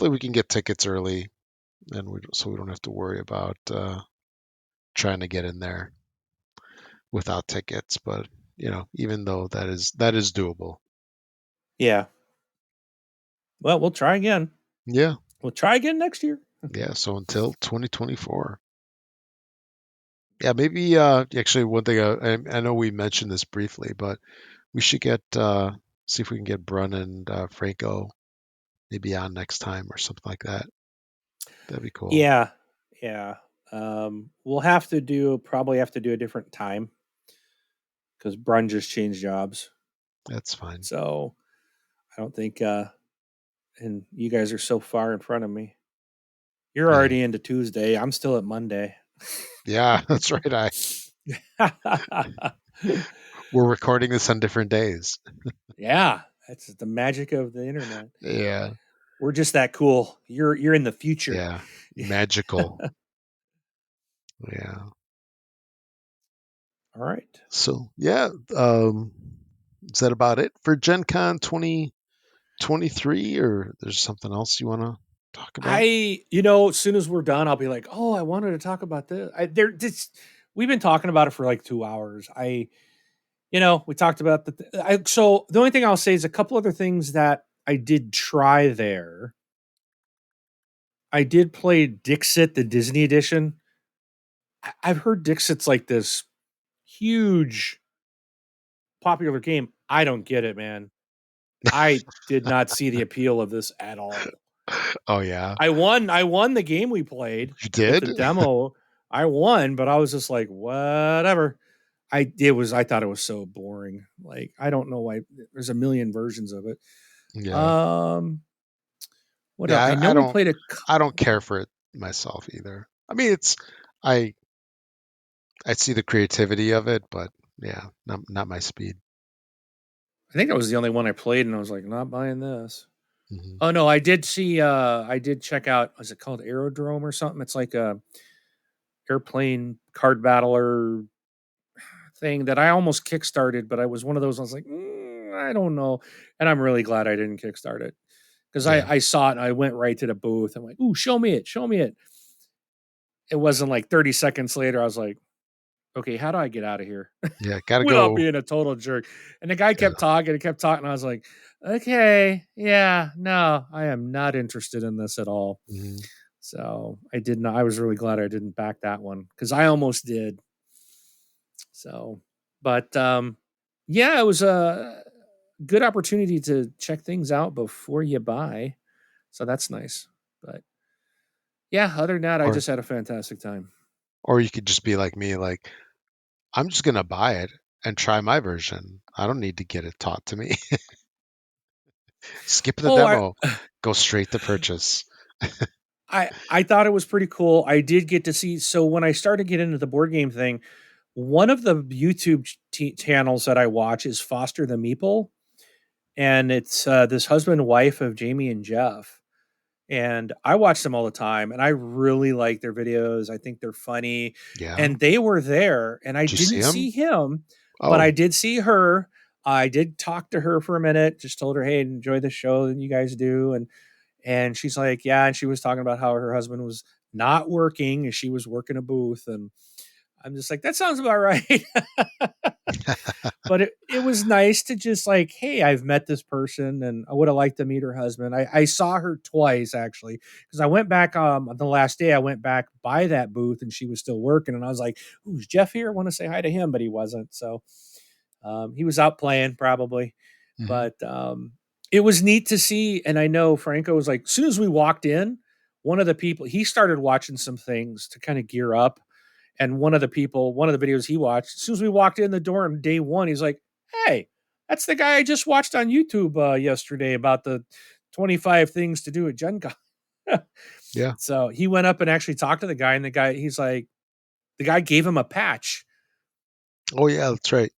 we can get tickets early, and so we don't have to worry about trying to get in there without tickets. But even though that is doable. Yeah. Well, we'll try again. Yeah. We'll try again next year. Yeah. So until 2024. Yeah, maybe actually one thing I know we mentioned this briefly, but we should get see if we can get Brun and Franco maybe on next time or something like that. That'd be cool. Yeah. Yeah. We'll probably have to do a different time because Brun just changed jobs. That's fine. So I don't think, and you guys are so far in front of me. You're Yeah. already into Tuesday. I'm still at Monday. Yeah, that's right. We're recording this on different days. Yeah, that's the magic of the internet. Yeah. We're just that cool. You're in the future. Yeah. Magical. Yeah. All right. So yeah, is that about it for Gen Con 2023, or there's something else you want to talk about? As soon as we're done, I'll be like, oh, I wanted to talk about this. We've been talking about it for like 2 hours. We talked about so the only thing I'll say is a couple other things that I did try there. I did play Dixit, the Disney edition. I've heard Dixit's like this huge popular game. I don't get it, man. I did not see the appeal of this at all. Oh yeah, I won the game we played you with did? the demo. I won, but I was just like, whatever. I thought it was so boring. Like, I don't know why there's a million versions of it. Yeah. Um, what else? Yeah, I know we played a I don't care for it myself either. I mean, I I see the creativity of it, but yeah, not my speed. I think that was the only one I played, and I was like, not buying this. Hmm. Oh no, I did see. I did check out. Was it called Aerodrome or something? It's like a airplane card battler thing that I almost kickstarted, but I was one of those. I was like, I don't know, and I'm really glad I didn't kickstart it because Yeah. I saw it and I went right to the booth. I'm like, ooh, show me it, show me it. It wasn't like 30 seconds later. I was like, okay, how do I get out of here Yeah, gotta without go. being a total jerk? And the guy Yeah. kept talking and kept talking. I was like, okay, yeah, no, I am not interested in this at all. Hmm. So I did not. I was really glad I didn't back that one because I almost did. So, but yeah, it was a good opportunity to check things out before you buy. So that's nice. But yeah, other than that, I Or just had a fantastic time. or you could just be like me, like I'm just gonna buy it and try my version. I don't need to get it taught to me. Skip the Oh, demo, go straight to purchase. I thought it was pretty cool. I did get to see. So when I started getting into the board game thing, one of the YouTube channels that I watch is Foster the Meeple, and it's this husband and wife of Jamie and Jeff. And I watch them all the time, and I really like their videos. I think they're funny, Yeah. and they were there, and I Do you see didn't him? see him, but I Oh, did see her. I did talk to her for a minute, just told her, "Hey, enjoy the show that you guys do," and she's like, "Yeah," and she was talking about how her husband was not working, and she was working a booth, and I'm just like, that sounds about right. But it was nice to just like, hey, I've met this person and I would have liked to meet her husband. I saw her twice actually because I went back on the last day. I went back by that booth and she was still working, and I was like, "Who's Jeff here? I want to say hi to him," but he wasn't. So he was out playing probably, Mhm. but it was neat to see. And I know Franco was like, as soon as we walked in, one of the people he started watching some things to kind of gear up, and one of the people, one of the videos he watched, as soon as we walked in the door on day one, he's like, "Hey, that's the guy I just watched on YouTube yesterday about the 25 things to do at Gen Con." Yeah. So he went up and actually talked to the guy, and he's like, the guy gave him a patch. Oh, yeah, that's right.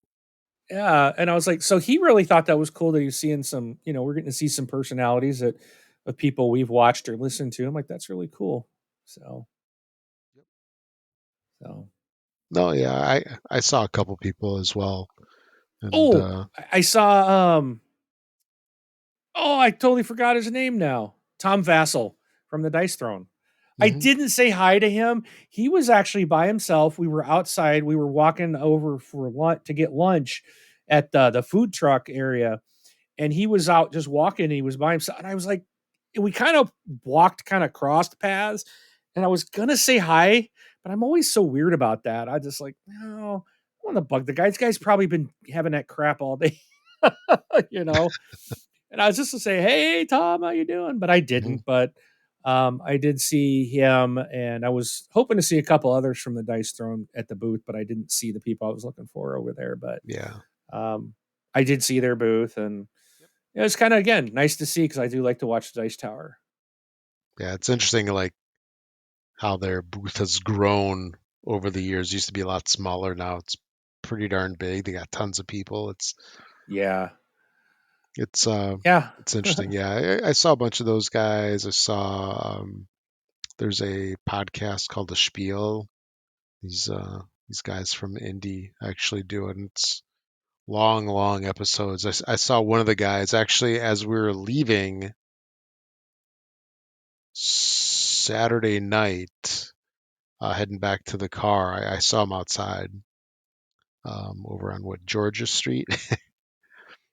Yeah. And I was like, so he really thought that was cool that he was seeing some, we're getting to see some personalities that of people we've watched or listened to. I'm like, that's really cool. So, so, No, yeah, I saw a couple people as well, and, oh, I saw, oh, I totally forgot his name now. Tom Vassell from the Dice Throne. I mhm, didn't say hi to him. He was actually by himself. We were outside. We were walking over for lunch to get lunch at the food truck area, and he was out just walking. And he was by himself, and I was like, and we kind of walked, kind of crossed paths, and I was gonna say hi, but I'm always so weird about that. I just like, no, I want to bug the guy. This guy's probably been having that crap all day, you know. And I was just to say, "Hey, Tom, how you doing?" But I mhm, didn't. But I did see him, and I was hoping to see a couple others from the Dice Throne at the booth, but I didn't see the people I was looking for over there. But yeah. um, I did see their booth, and it was kind of again nice to see because I do like to watch the Dice Tower. Yeah, it's interesting, like, how their booth has grown over the years. It used to be a lot smaller, now it's pretty darn big. They got tons of people. Yeah, It's, yeah, it's interesting. Yeah, I saw a bunch of those guys. I saw, there's a podcast called The Spiel. These guys from Indy actually do it. And it's long, long episodes. I saw one of the guys actually as we were leaving Saturday night, heading back to the car. I saw him outside, over on what, Georgia Street,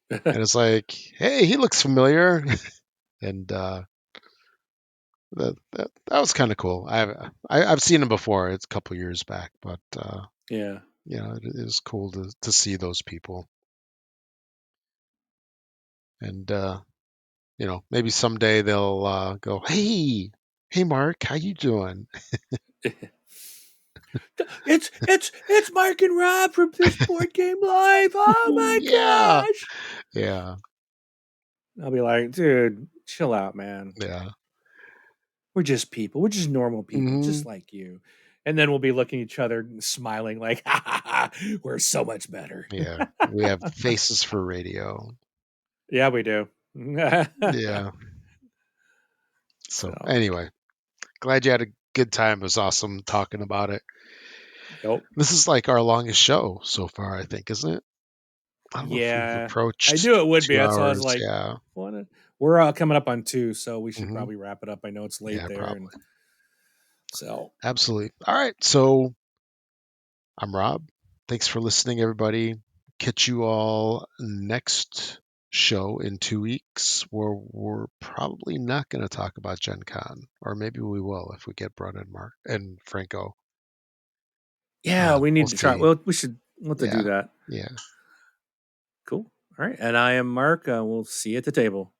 and it's like, hey, he looks familiar, and that was kind of cool. I've seen him before. It's a couple years back, but yeah, it is cool to see those people, and maybe someday they'll go, hey, Mark, how you doing? it's Mark and Rob from this board game live. Oh Ooh, my yeah, gosh! yeah, I'll be like, dude, chill out, man. yeah. We're just people. We're just normal people, Hmm. just like you. And then we'll be looking at each other and smiling like, ha ha ha, we're so much better. Yeah, we have faces for radio. Yeah, we do. Yeah. So So, anyway, glad you had a good time. It was awesome talking about it. yep. This is like our longest show so far, I think, isn't it? I don't know if we've Yeah, I approached knew it would be. two That's why I was hours. like, Yeah. we're coming up on 2, so we should Hmm. probably wrap it up. I know it's late Yeah, there, and probably. so Absolutely. All right. So I'm Rob. Thanks for listening, everybody. Catch you all next show in 2 weeks, where we're probably not going to talk about Gen Con, or maybe we will if we get Brun and Mark and Franco. yeah, we We'll need to try. see. Well, we'll have to Yeah. do that. Yeah. Cool. All right, and I am Mark. We'll see you at the table.